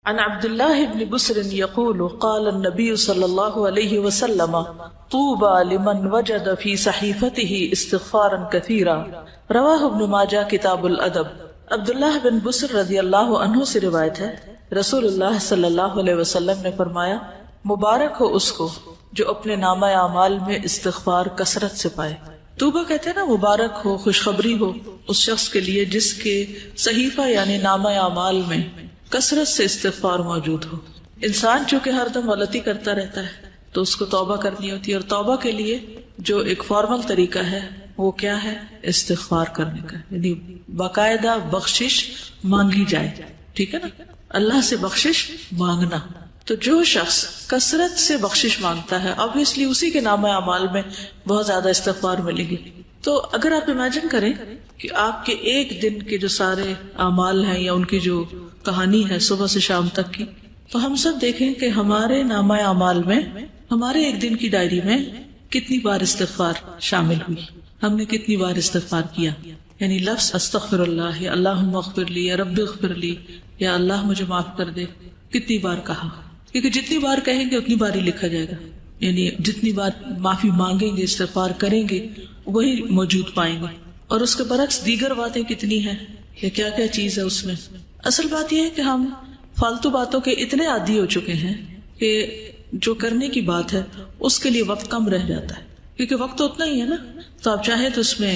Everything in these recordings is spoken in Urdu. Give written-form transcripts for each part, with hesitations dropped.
عن عبد الله بن بسر يقول قال النبي صلى الله عليه وسلم طوبى لمن وجد في صحيفته استغفارا كثيرا رواہ ابن ماجہ کتاب الادب۔ عبداللہ بن بسر رضی اللہ عنہ سے روایت ہے، رسول اللہ صلی اللہ علیہ وسلم نے فرمایا، مبارک ہو اس کو جو اپنے نامہ اعمال میں استغفار کثرت سے پائے۔ توبہ کہتے ہیں نا، مبارک ہو، خوشخبری ہو اس شخص کے لیے جس کے صحیفہ یعنی نامہ اعمال میں کثرت سے استغفار موجود ہو۔ انسان چونکہ ہر دم غلطی کرتا رہتا ہے تو اس کو توبہ کرنی ہوتی ہے، اور توبہ کے لیے جو ایک فارمل طریقہ ہے وہ کیا ہے؟ استغفار کرنے کا، یعنی باقاعدہ بخشش مانگی جائے، ٹھیک ہے نا، اللہ سے بخشش مانگنا۔ تو جو شخص کثرت سے بخشش مانگتا ہے obviously اسی کے نامہ اعمال میں بہت زیادہ استغفار ملے گی۔ تو اگر آپ امیجن کریں کہ آپ کے ایک دن کے جو سارے اعمال ہیں یا ان کی جو کہانی ہے صبح سے شام تک کی، تو ہم سب دیکھیں کہ ہمارے نامہ اعمال میں ہمارے ایک دن کی ڈائری میں کتنی بار استغفار شامل ہوئی، ہم نے کتنی بار استغفار کیا، یعنی لفظ استغفر اللہ، یا اللہم اغفر لی، یا رب اغفر لی، یا اللہ مجھے معاف کر دے، کتنی بار کہا، کیونکہ جتنی بار کہیں گے اتنی بار ہی لکھا جائے گا، یعنی جتنی بار معافی مانگیں گے، استغفار کریں گے، وہی موجود پائیں گے۔ اور اس کے برعکس دیگر باتیں کتنی ہیں، کہ کیا کیا چیز ہے اس میں۔ اصل بات یہ ہے کہ ہم فالتو باتوں کے اتنے عادی ہو چکے ہیں کہ جو کرنے کی بات ہے اس کے لیے وقت کم رہ جاتا ہے، کیونکہ وقت تو اتنا ہی ہے نا۔ تو آپ چاہیں تو اس میں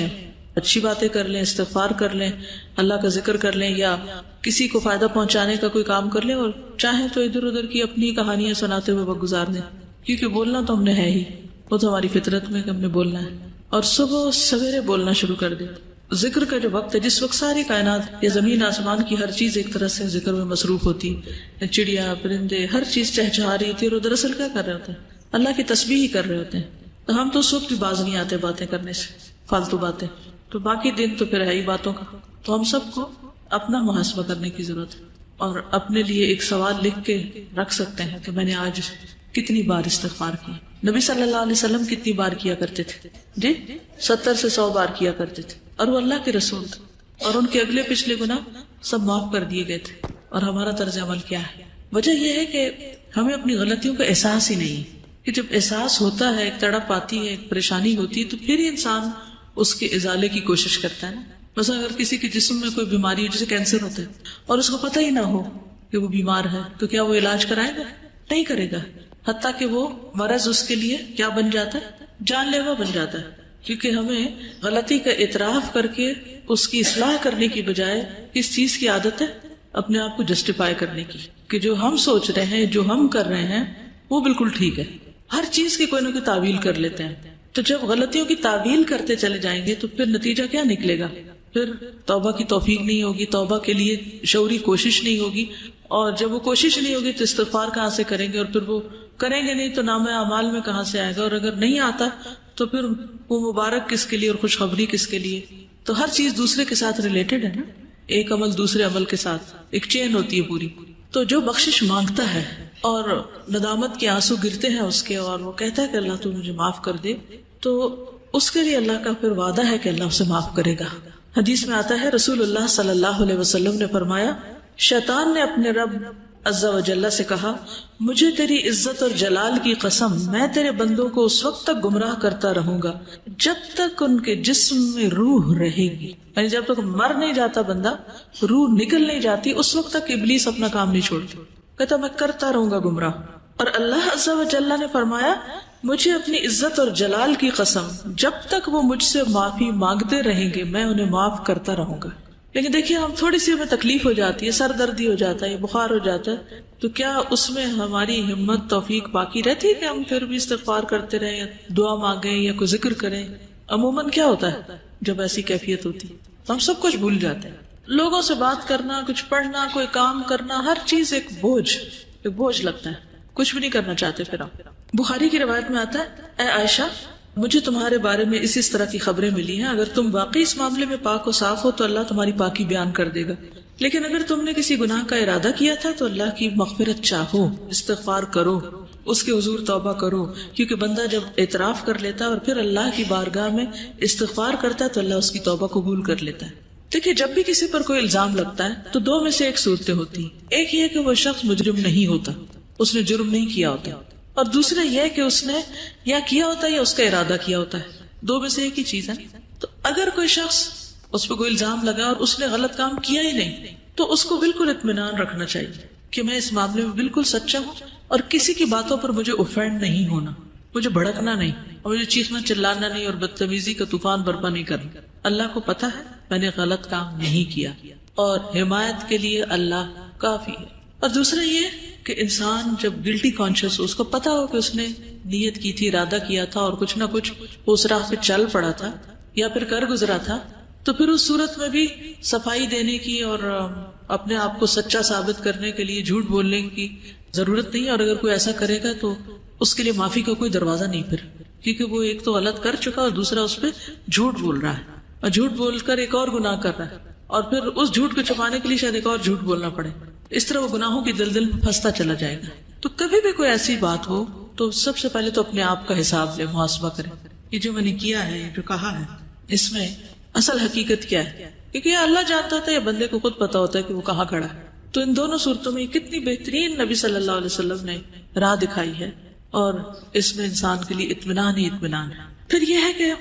اچھی باتیں کر لیں، استغفار کر لیں، اللہ کا ذکر کر لیں، یا کسی کو فائدہ پہنچانے کا کوئی کام کر لیں، اور چاہیں تو ادھر ادھر کی اپنی کہانیاں سناتے ہوئے وقت گزار دیں، کیونکہ بولنا تو ہم نے ہے ہی، وہ تو ہماری فطرت میں کہ ہم نے بولنا ہے، اور صبح سویرے بولنا شروع کر دیں۔ ذکر کا جو وقت ہے، جس وقت ساری کائنات یا زمین آسمان کی ہر چیز ایک طرح سے ذکر میں مصروف ہوتی، چڑیا پرندے ہر چیز چہچہا رہی تھی، اور دراصل کیا کر رہے ہوتے ہیں؟ اللہ کی تسبیح ہی کر رہے ہوتے ہیں۔ تو ہم تو اس وقت بھی باز نہیں آتے باتیں کرنے سے، فالتو باتیں، تو باقی دن تو پھر ہے ہی باتوں کا۔ تو ہم سب کو اپنا محاسبہ کرنے کی ضرورت ہے، اور اپنے لیے ایک سوال لکھ کے رکھ سکتے ہیں کہ میں نے آج کتنی بار استغفار کی۔ نبی صلی اللہ علیہ وسلم کتنی بار کیا کرتے تھے؟ جی 70 سے 100 بار کیا کرتے تھے، اور وہ اللہ کے رسول تھے، اور ان کے اگلے پچھلے گناہ سب معاف کر دیے گئے تھے۔ اور ہمارا طرز عمل کیا ہے؟ وجہ یہ ہے کہ ہمیں اپنی غلطیوں کا احساس ہی نہیں ہے، کہ جب احساس ہوتا ہے، ایک تڑپ آتی ہے، ایک پریشانی ہوتی ہے، تو پھر ہی انسان اس کے ازالے کی کوشش کرتا ہے نا۔ مثلا اگر کسی کے جسم میں کوئی بیماری ہو، جیسے کینسر ہوتا ہے، اور اس کو پتہ ہی نہ ہو کہ وہ بیمار ہے، تو کیا وہ علاج کرائے گا؟ نہیں کرے گا، حتیٰ کہ وہ مرض اس کے لیے کیا بن جاتا ہے؟ جان لیوا بن جاتا ہے۔ کیونکہ ہمیں غلطی کا اعتراف کر کے اس کی اصلاح کرنے کی بجائے کس چیز کی عادت ہے؟ اپنے آپ کو جسٹیفائی کرنے کی، کہ جو ہم سوچ رہے ہیں، جو ہم کر رہے ہیں وہ بالکل ٹھیک ہے۔ ہر چیز کی کوئی نہ کوئی تعویل کر لیتے ہیں۔ تو جب غلطیوں کی تعویل کرتے چلے جائیں گے تو پھر نتیجہ کیا نکلے گا؟ پھر توبہ کی توفیق نہیں ہوگی، توبہ کے لیے شعوری کوشش نہیں ہوگی، اور جب وہ کوشش نہیں ہوگی تو استغفار کہاں سے کریں گے، اور پھر وہ کریں گے نہیں تو نامہ اعمال میں کہاں سے آئے گا، اور اگر نہیں آتا تو پھر وہ مبارک کس کے لیے اور خوشخبری کس کے لیے؟ تو ہر چیز دوسرے کے ساتھ ریلیٹڈ ہے نا، ایک عمل دوسرے عمل کے ساتھ ایک چین ہوتی ہے پوری۔ تو جو بخشش مانگتا ہے اور ندامت کے آنسو گرتے ہیں اس کے، اور وہ کہتا ہے کہ اللہ تو مجھے معاف کر دے، تو اس کے لیے اللہ کا پھر وعدہ ہے کہ اللہ اسے معاف کرے گا۔ حدیث میں آتا ہے، رسول اللہ صلی اللہ علیہ وسلم نے فرمایا، شیطان نے اپنے رب عز و جل سے کہا، مجھے تیری عزت اور جلال کی قسم، میں تیرے بندوں کو اس وقت تک گمراہ کرتا رہوں گا جب تک ان کے جسم میں روح رہے گی، یعنی جب تک مر نہیں جاتا بندہ، روح نکل نہیں جاتی، اس وقت تک ابلیس اپنا کام نہیں چھوڑتا، کہتا میں کرتا رہوں گا گمراہ۔ اور اللہ عز و جل نے فرمایا، مجھے اپنی عزت اور جلال کی قسم، جب تک وہ مجھ سے معافی مانگتے رہیں گے میں انہیں معاف کرتا رہوں گا۔ لیکن دیکھیے، ہم تھوڑی سی ہمیں تکلیف ہو جاتی ہے، سر دردی ہو جاتا ہے، بخار ہو جاتا ہے، تو کیا اس میں ہماری ہمت توفیق باقی رہتی ہے کہ ہم پھر بھی استغفار کرتے رہیں، یا دعا مانگیں، یا کوئی ذکر کریں؟ عموماً کیا ہوتا ہے جب ایسی کیفیت ہوتی ہے؟ تو ہم سب کچھ بھول جاتے ہیں، لوگوں سے بات کرنا، کچھ پڑھنا، کوئی کام کرنا، ہر چیز ایک بوجھ لگتا ہے، کچھ بھی نہیں کرنا چاہتے پھر ہم۔ بخاری کی روایت میں آتا ہے، اے عائشہ، مجھے تمہارے بارے میں اس طرح کی خبریں ملی ہیں، اگر تم واقعی اس معاملے میں پاک و صاف ہو تو اللہ تمہاری پاکی بیان کر دے گا، لیکن اگر تم نے کسی گناہ کا ارادہ کیا تھا تو اللہ کی مغفرت چاہو، استغفار کرو، اس کے حضور توبہ کرو، کیونکہ بندہ جب اعتراف کر لیتا ہے اور پھر اللہ کی بارگاہ میں استغفار کرتا ہے تو اللہ اس کی توبہ قبول کر لیتا ہے۔ دیکھیے جب بھی کسی پر کوئی الزام لگتا ہے تو دو میں سے ایک صورتیں ہوتی ہیں. ایک یہ کہ وہ شخص مجرم نہیں ہوتا, اس نے جرم نہیں کیا ہوتا, اور دوسرا یہ کہ اس نے یا کیا ہوتا ہے یا اس کا ارادہ کیا ہوتا ہے. دو میں سے ایک ہی چیز ہے. تو اگر کوئی شخص اس پہ کوئی الزام لگا اور اس نے غلط کام کیا ہی نہیں تو اس کو بالکل اطمینان رکھنا چاہیے کہ میں اس معاملے میں بالکل سچا ہوں اور کسی کی باتوں پر مجھے اوفینڈ نہیں ہونا, مجھے بھڑکنا نہیں اور مجھے چیخنا چلانا نہیں اور بدتمیزی کا طوفان برپا نہیں کرنا. اللہ کو پتا ہے میں نے غلط کام نہیں کیا اور حمایت کے لیے اللہ کافی ہے. اور دوسرا یہ کہ انسان جب گلٹی کانشیس ہو, اس کو پتا ہو کہ اس نے نیت کی تھی, ارادہ کیا تھا اور کچھ نہ کچھ اس راہ پہ چل پڑا تھا یا پھر کر گزرا تھا, تو پھر اس صورت میں بھی صفائی دینے کی اور اپنے آپ کو سچا ثابت کرنے کے لیے جھوٹ بولنے کی ضرورت نہیں. اور اگر کوئی ایسا کرے گا تو اس کے لیے معافی کا کوئی دروازہ نہیں پھر, کیونکہ وہ ایک تو غلط کر چکا اور دوسرا اس پہ جھوٹ بول رہا ہے اور جھوٹ بول کر ایک اور گناہ کر رہا ہے اور پھر اس جھوٹ کو چھپانے کے لیے شاید ایک اور جھوٹ بولنا پڑے. اس طرح وہ گناہوں کی دلدل میں پھنستا چلا جائے گا. تو کبھی بھی کوئی ایسی بات ہو تو سب سے پہلے تو اپنے آپ کا حساب لے, محاسبہ کرے. یہ جو میں نے کیا ہے, یہ جو کہا ہے, اس میں اصل حقیقت کیا ہے, کیونکہ یہ اللہ جانتا تھا یا بندے کو خود پتا ہوتا ہے کہ وہ کہاں کھڑا ہے. تو ان دونوں صورتوں میں کتنی بہترین نبی صلی اللہ علیہ وسلم نے راہ دکھائی ہے اور اس میں انسان کے لیے اطمینان ہی اطمینان ہے. پھر یہ ہے کہ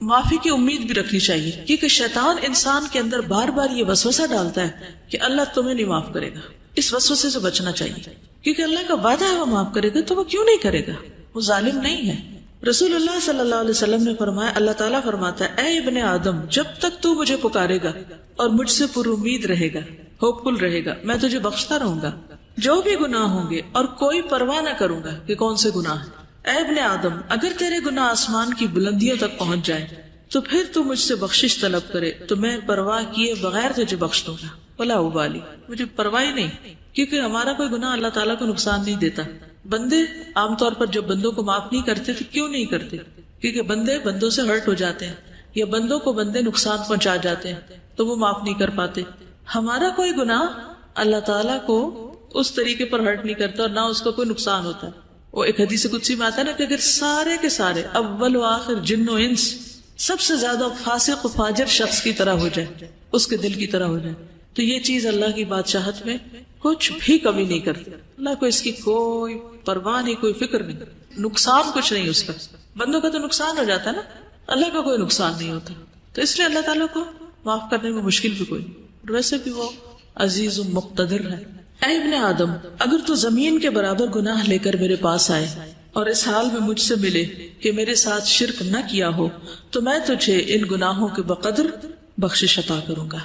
معافی کی امید بھی رکھنی چاہیے, کیونکہ شیطان انسان کے اندر بار بار یہ وسوسہ ڈالتا ہے کہ اللہ تمہیں نہیں معاف کرے گا. اس وسوسے سے بچنا چاہیے, کیونکہ اللہ کا وعدہ ہے وہ معاف کرے گا, تو وہ کیوں نہیں کرے گا, وہ ظالم نہیں ہے. رسول اللہ صلی اللہ علیہ وسلم نے فرمایا, اللہ تعالیٰ فرماتا ہے, اے ابن آدم, جب تک تو مجھے پکارے گا اور مجھ سے پر امید رہے گا, ہوپ فل رہے گا, میں تجھے بخشتا رہوں گا جو بھی گناہ ہوں گے اور کوئی پرواہ نہ کروں گا کہ کون سے گناہ ہیں. اے ابن آدم, اگر تیرے گناہ آسمان کی بلندیوں تک پہنچ جائے تو پھر تو مجھ سے بخشش طلب کرے تو میں پرواہ کیے بغیر تجھے بخش دوں گا. ولا ابالی, مجھے پرواہ نہیں, کیونکہ ہمارا کوئی گناہ اللہ تعالیٰ کو نقصان نہیں دیتا. بندے عام طور پر جب بندوں کو معاف نہیں کرتے تو کیوں نہیں کرتے, کیونکہ بندے بندوں سے ہرٹ ہو جاتے ہیں یا بندوں کو بندے نقصان پہنچا جاتے ہیں تو وہ معاف نہیں کر پاتے. ہمارا کوئی گناہ اللہ تعالیٰ کو اس طریقے پر ہرٹ نہیں کرتا اور نہ اس کو کوئی نقصان ہوتا ہے. وہ ایک حدیث قدسی میں آتا ہے نا کہ اگر سارے کے سارے اول و آخر جن و انس سب سے زیادہ فاسق و فاجر شخص کی طرح ہو جائے, اس کے دل کی طرح ہو جائے, تو یہ چیز اللہ کی بادشاہت میں کچھ بھی کمی نہیں کرتی. اللہ کو اس کی کوئی پرواہ نہیں, کوئی فکر نہیں, نقصان کچھ نہیں اس کا. بندوں کا تو نقصان ہو جاتا ہے نا, اللہ کا کوئی نقصان نہیں ہوتا. تو اس لیے اللہ تعالیٰ کو معاف کرنے میں مشکل بھی کوئی, ویسے بھی وہ عزیز و مقتدر ہے. اے ابن آدم, اگر تو زمین کے برابر گناہ لے کر میرے پاس آئے اور اس حال میں مجھ سے ملے کہ میرے ساتھ شرک نہ کیا ہو تو میں تجھے ان گناہوں کے بقدر بخشش عطا کروں گا.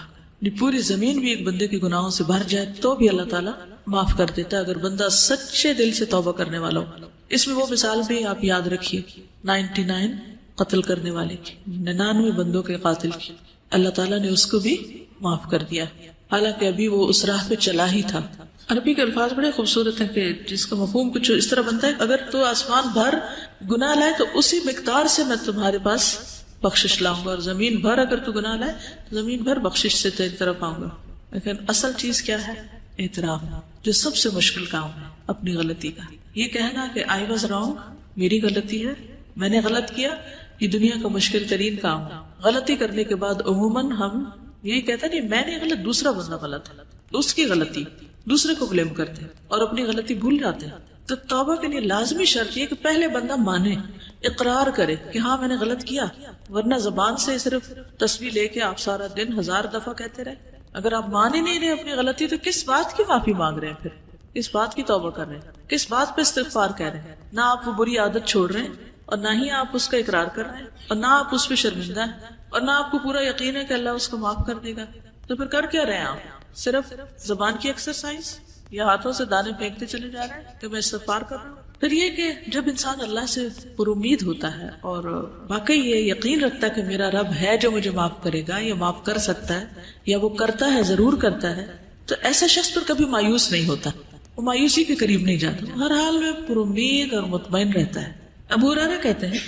پوری زمین بھی ایک بندے کے گناہوں سے بھر جائے تو بھی اللہ تعالیٰ معاف کر دیتا ہے اگر بندہ سچے دل سے توبہ کرنے والا ہو. اس میں وہ مثال بھی آپ یاد رکھیے, 99 قتل کرنے والے کی, 99 بندوں کے قاتل کی, اللہ تعالیٰ نے اس کو بھی معاف کر دیا, حالانکہ ابھی وہ اس راہ پہ چلا ہی تھا. عربی کے الفاظ بڑے خوبصورت ہیں کہ جس کا مفہوم کچھ اس طرح بنتا ہے, اگر تو آسمان بھر گناہ لائے تو اسی مقدار سے میں تمہارے پاس بخشش لاؤں گا, اور زمین بھر اگر تو گناہ لائے تو زمین بھر بخشش سے تیری طرف آؤں گا. لیکن اصل چیز کیا ہے؟ اعتراف, جو سب سے مشکل کام ہے اپنی غلطی کا. یہ کہنا کہ آئی واز رانگ, میری غلطی ہے, میں نے غلط کیا, یہ دنیا کا مشکل ترین کام ہے. غلطی کرنے کے بعد عموماً ہم یہی کہتے ہیں نہیں میں نے غلط, دوسرا بندہ غلط ہے, اس کی غلطی, دوسرے کو بلیم کرتے ہیں اور اپنی غلطی بھول جاتے ہیں. تو توبہ کے لیے لازمی شرط یہ کہ پہلے بندہ مانے, اقرار کرے کہ ہاں میں نے غلط کیا, ورنہ زبان سے صرف تسبیح لے کے آپ سارا دن 1000 دفعہ کہتے رہے. اگر آپ مان ہی نہیں رہے اپنی غلطی تو کس بات کی معافی مانگ رہے ہیں, پھر کس بات کی توبہ کر رہے ہیں, کس بات پہ استغفار کہہ رہے ہیں. نہ آپ وہ بری عادت چھوڑ رہے ہیں اور نہ ہی آپ اس کا اقرار کر رہے ہیں اور نہ آپ اس پہ شرمندہ ہیں اور نہ آپ کو پورا یقین ہے کہ اللہ اس کو معاف کر دے گا. تو پھر کر کیا رہے ہیں آپ؟ صرف زبان کی ایکسرسائز یا ہاتھوں سے دانے پھینکتے چلے جا رہے ہیں کہ میں استغفار کر رہا ہوں. پھر یہ کہ جب انسان اللہ سے پر امید ہوتا ہے اور واقعی یہ یقین رکھتا ہے کہ میرا رب ہے جو مجھے معاف کرے گا یا معاف کر سکتا ہے یا وہ کرتا ہے, ضرور کرتا ہے, تو ایسا شخص پر کبھی مایوس نہیں ہوتا, وہ مایوسی کے قریب نہیں جاتا, ہر حال میں پر امید اور مطمئن رہتا ہے. ابو ہریرہ کہتے ہیں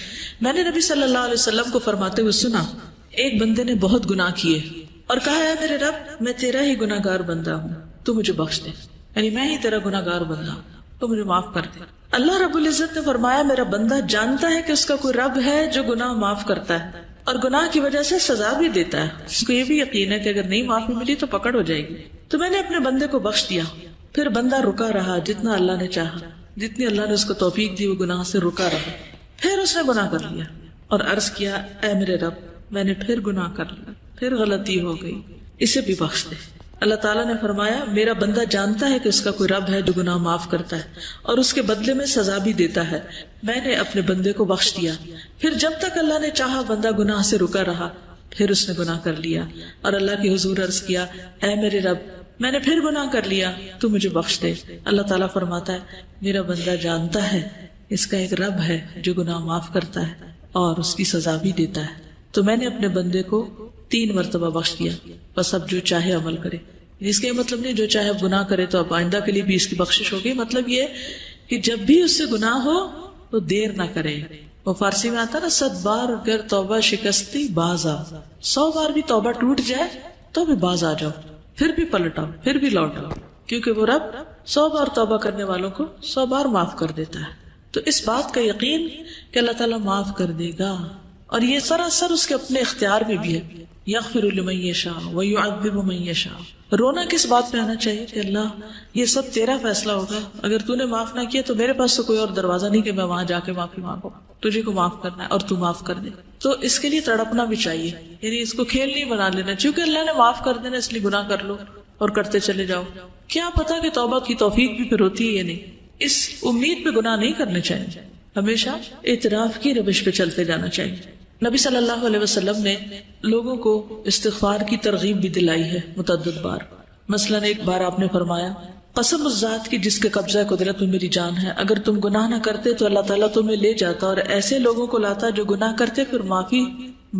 میں نے نبی صلی اللہ علیہ وسلم کو فرماتے ہوئے سنا, ایک بندے نے بہت گناہ کیے اور کہا ہے میرے رب میں تیرا ہی گناہ گار بندہ ہوں, تو مجھے بخش دے, یعنی میں ہی تیرا گناہ گار بندہ ہوں تو مجھے معاف کر دے. اللہ رب العزت نے فرمایا میرا بندہ جانتا ہے کہ اس کا کوئی رب ہے جو گناہ معاف کرتا ہے, اور گناہ کی وجہ سے سزا بھی دیتا ہے. اس کو یہ بھی یقین ہے کہ اگر نہیں معافی ملی تو پکڑ ہو جائے گی. تو میں نے اپنے بندے کو بخش دیا. پھر بندہ رکا رہا جتنا اللہ نے چاہا، جتنی اللہ نے اس کو توفیق دی وہ گناہ سے رکا رہا. پھر اس نے گناہ کر لیا اور عرض کیا اے میرے رب میں نے پھر گناہ کر لیا، پھر غلطی ہو گئی، اسے بھی بخش دے. اللہ تعالیٰ نے فرمایا میرا بندہ جانتا ہے کہ اس کا کوئی رب ہے جو گناہ معاف کرتا ہے اور اس کے بدلے میں سزا بھی دیتا ہے. میں نے اپنے بندے کو بخش دیا. پھر جب تک اللہ نے چاہا بندہ گناہ سے رکا رہا، پھر اس نے گناہ کر لیا اور اللہ کے حضور عرض کیا اے میرے رب میں نے پھر گناہ کر لیا، تو مجھے بخش دے. اللہ تعالیٰ فرماتا ہے میرا بندہ جانتا ہے اس کا ایک رب ہے جو گناہ معاف کرتا ہے اور اس کی سزا بھی دیتا ہے. تو میں نے اپنے بندے کو 3 مرتبہ بخش دیا، بس اب جو چاہے عمل کرے. اس کا یہ مطلب نہیں جو چاہے اب گناہ کرے تو اب آئندہ کے لیے بھی اس کی بخشش ہوگی. مطلب یہ کہ جب بھی اس سے گناہ ہو تو دیر نہ کرے. وہ فارسی میں آتا نا 100 بار اگر توبہ شکستی باز آ، 100 بار بھی توبہ ٹوٹ جائے تو بھی باز آ جاؤ، پھر بھی پلٹ آؤ، پھر بھی لوٹ آؤ، کیونکہ وہ رب 100 بار توبہ کرنے والوں کو 100 بار معاف کر دیتا ہے. تو اس بات کا یقین کہ اللہ تعالیٰ معاف کر دے گا، اور یہ سراسر اس کے اپنے اختیار میں بھی ہے. یغفر لمن یشاء ویعذب من یشاء. رونا کس بات پہ آنا چاہیے کہ اللہ یہ سب تیرا فیصلہ ہوگا، اگر تو نے معاف نہ کیا تو میرے پاس تو کوئی اور دروازہ نہیں کہ میں وہاں جا کے معافی مانگوں. تجھے کو معاف کرنا ہے اور تو معاف کر دے. تو اس کے لیے تڑپنا بھی چاہیے، یعنی اس کو کھیل نہیں بنا لینا چونکہ اللہ نے معاف کر دینا اس لیے گناہ کر لو اور کرتے چلے جاؤ. کیا پتا کہ توبہ کی توفیق بھی پھر ہوتی ہے یا نہیں. اس امید پہ گناہ نہیں کرنے چاہیے، ہمیشہ اعتراف کی روش پہ چلتے جانا چاہیے. نبی صلی اللہ علیہ وسلم نے لوگوں کو استغفار کی ترغیب بھی دلائی ہے متعدد بار. مثلا ایک بار آپ نے فرمایا قسم اس ذات کی جس کے قبضہ قدرت میں میری جان ہے، اگر تم گناہ نہ کرتے تو اللہ تعالیٰ تمہیں لے جاتا اور ایسے لوگوں کو لاتا جو گناہ کرتے پھر معافی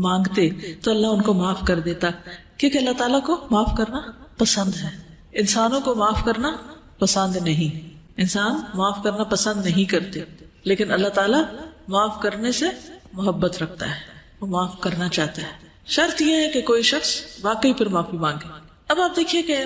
مانگتے تو اللہ ان کو معاف کر دیتا. کیونکہ اللہ تعالیٰ کو معاف کرنا پسند ہے، انسانوں کو معاف کرنا پسند نہیں. انسان معاف کرنا پسند نہیں کرتے، لیکن اللہ تعالیٰ معاف کرنے سے محبت رکھتا ہے، وہ معاف کرنا چاہتا ہے. شرط یہ ہے کہ کوئی شخص واقعی پھر معافی مانگے. اب آپ دیکھیے کہ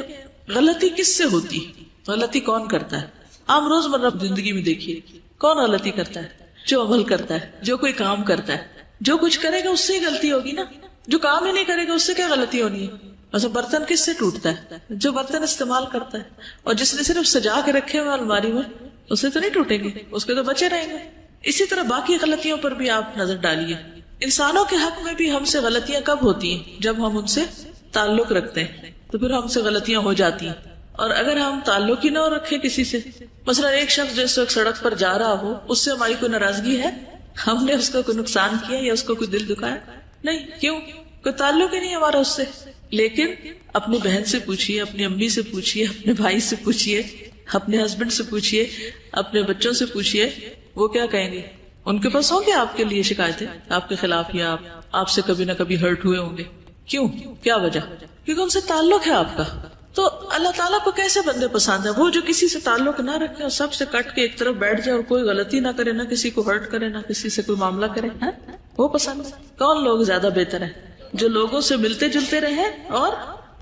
غلطی کس سے ہوتی، غلطی کون کرتا ہے. عام روزمرہ زندگی میں دیکھیے کون غلطی کرتا ہے، جو عمل کرتا ہے، جو کوئی کام کرتا ہے. جو کچھ کرے گا اس سے ہی غلطی ہوگی نا. جو کام ہی نہیں کرے گا اس سے کیا غلطی ہونی ہے. ویسے برتن کس سے ٹوٹتا ہے، جو برتن استعمال کرتا ہے. اور جس نے صرف سجا کے رکھے ہوئے الماری میں اس سے تو نہیں ٹوٹیں گے، اس کے تو بچے رہیں گے. اسی طرح باقی غلطیوں پر بھی آپ نظر ڈالیے. انسانوں کے حق میں بھی ہم سے غلطیاں کب ہوتی ہیں، جب ہم ان سے تعلق رکھتے ہیں تو پھر ہم سے غلطیاں ہو جاتی ہیں. اور اگر ہم تعلق ہی نہ رکھیں کسی سے، مثلا ایک شخص جس وقت سڑک پر جا رہا ہو اس سے ہماری کوئی ناراضگی ہے، ہم نے اس کو کوئی نقصان کیا یا اس کو کوئی دل دکھایا نہیں، کیوں؟ کوئی تعلق ہی نہیں ہمارا اس سے. لیکن اپنی بہن سے پوچھیے، اپنی امی سے پوچھیے، اپنے بھائی سے پوچھیے، اپنے ہسبینڈ سے پوچھیے، اپنے بچوں سے پوچھیے، وہ کیا کہیں گے؟ ان کے پاس ہوں گے آپ کے لیے شکایتیں آپ کے خلاف، یا آپ سے کبھی نہ کبھی ہرٹ ہوئے ہوں گے. کیوں؟ کیا وجہ؟ کیونکہ ان سے تعلق ہے آپ کا. تو اللہ تعالیٰ کو کیسے بندے پسند ہے؟ وہ جو کسی سے تعلق نہ رکھے اور سب سے کٹ کے ایک طرف بیٹھ جائے اور کوئی غلطی نہ کرے، نہ کسی کو ہرٹ کرے، نہ کسی سے کوئی معاملہ کرے، وہ پسند ہے. کون لوگ زیادہ بہتر ہیں؟ جو لوگوں سے ملتے جلتے رہے اور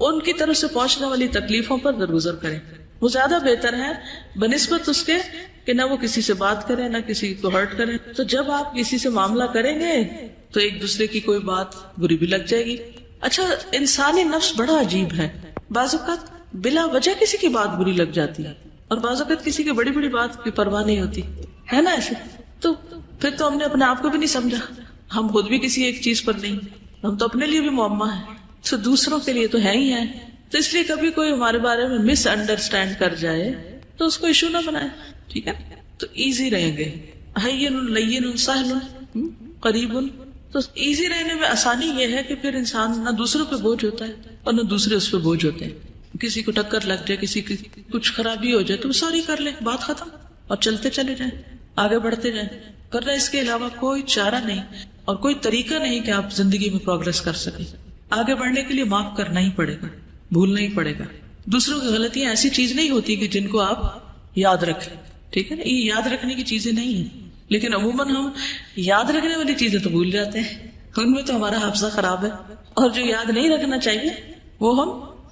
ان کی طرف سے پہنچنے والی تکلیفوں پر درگزر کریں. وہ زیادہ بہتر ہے بنسبت اس کے کہ نہ وہ کسی سے بات کرے نہ کسی کو ہرٹ کرے. تو جب آپ کسی سے معاملہ کریں گے تو ایک دوسرے کی کوئی بات بری بھی لگ جائے گی. اچھا، انسانی نفس بڑا عجیب ہے. بعض اوقات بلا وجہ کسی کی بات بری لگ جاتی ہے اور بعض اوقات کسی کی بڑی بڑی بات کی پرواہ نہیں ہوتی ہے نا ایسے. تو پھر تو ہم نے اپنے آپ کو بھی نہیں سمجھا، ہم خود بھی کسی ایک چیز پر نہیں، ہم تو اپنے لیے بھی معمہ ہیں تو دوسروں کے لیے تو ہے ہی ہے. تو اس لیے کبھی کوئی ہمارے بارے میں مس انڈرسٹینڈ کر جائے تو اس کو ایشو نہ بنائے، ٹھیک ہے؟ تو ایزی رہیں گے. ہین لین سہل قریب. تو ایزی رہنے میں آسانی یہ ہے کہ پھر انسان نہ دوسروں پہ بوجھ ہوتا ہے اور نہ دوسرے اس پہ بوجھ ہوتے ہیں. کسی کو ٹکر لگ جائے، کسی کی کچھ خرابی ہو جائے تو سوری کر لیں، بات ختم، اور چلتے چلے جائیں، آگے بڑھتے جائیں. کرنا اس کے علاوہ کوئی چارہ نہیں اور کوئی طریقہ نہیں کہ آپ زندگی میں پروگرس کر سکیں. آگے بڑھنے کے لیے معاف کرنا ہی پڑے گا، بھولنا ہی پڑے گا. دوسروں کی غلطیاں ایسی چیز نہیں ہوتی کہ جن کو آپ یاد رکھیں، ٹھیک ہے نا؟ یہ یاد رکھنے کی چیزیں نہیں ہیں، لیکن عموماً ہم یاد رکھنے والی چیزیں تو بھول جاتے ہیں، ان میں تو ہمارا حافظہ خراب ہے. اور جو یاد نہیں رکھنا چاہیے وہ ہم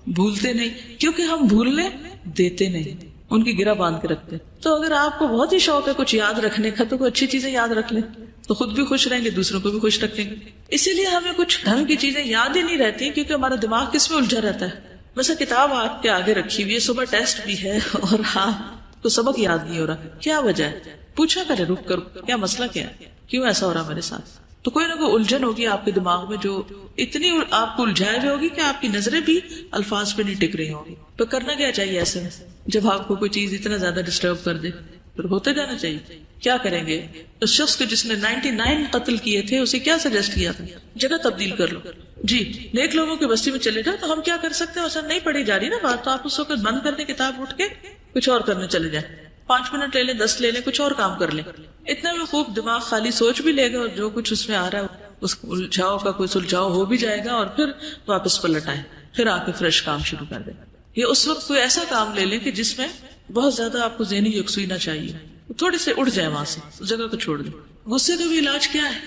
بھولتے نہیں، کیونکہ ہم بھولنے دیتے نہیں، ان کی گرہ باندھ کے رکھتے. تو اگر آپ کو بہت ہی شوق ہے کچھ یاد رکھنے کا تو کوئی اچھی چیزیں یاد رکھ لیں تو خود بھی خوش رہیں گے، دوسروں کو بھی خوش رکھیں گے. اسی لیے ہمیں کچھ ڈھنگ کی چیزیں یاد ہی نہیں رہتی کیونکہ ہمارا دماغ کس میں الجھا رہتا ہے. ویسے کتاب آپ کے آگے رکھی ہوئی ہے, صبح ٹیسٹ بھی ہے اور آپ کو سبق یاد نہیں ہو رہا, کیا وجہ ہے؟ پوچھا کرے رک کر کیا مسئلہ کیا ہے, کیوں ایسا ہو رہا میرے ساتھ. تو کوئی نہ کوئی الجھن ہوگی آپ کے دماغ میں جو اتنی آپ کو الجھائے ہوئے ہوگی کہ آپ کی نظریں بھی الفاظ پہ نہیں ٹک رہی ہوں گی. تو کرنا کیا چاہیے ایسے میں جب آپ کو کوئی چیز اتنا زیادہ ڈسٹرب کر دے؟ پھر ہوتے جانا چاہیے. کیا کریں گے؟ اس شخص کو جس نے 99 قتل کیے تھے اسے کیا سجیسٹ کیا تھا؟ جگہ تبدیل کر لو. جی نیک لوگوں کی بستی میں چلے جاؤ. تو ہم کیا کر سکتے ہیں؟ اصل نہیں پڑھی جا رہی نا بات, تو آپ اس وقت بند کر دیں کتاب, اٹھ کے کچھ اور کرنے چلے جائیں. 5 منٹ لے لیں, 10 لے لیں, کچھ اور کام کر لیں. اتنا میں خوب دماغ خالی سوچ بھی لے گا اور جو کچھ اس میں آ رہا ہے اس الجھاؤ کا کوئی سلجھاؤ ہو بھی جائے گا, اور پھر واپس پلٹ آئے, پھر آ کے فریش کام شروع کر دیں. یہ اس وقت کوئی ایسا کام لے لیں کہ جس میں بہت زیادہ آپ کو ذہنی یکسوئی نہ چاہیے, تھوڑے سے اڑ جائے وہاں سے, اس جگہ کو چھوڑ دیں. غصے کا بھی علاج کیا ہے؟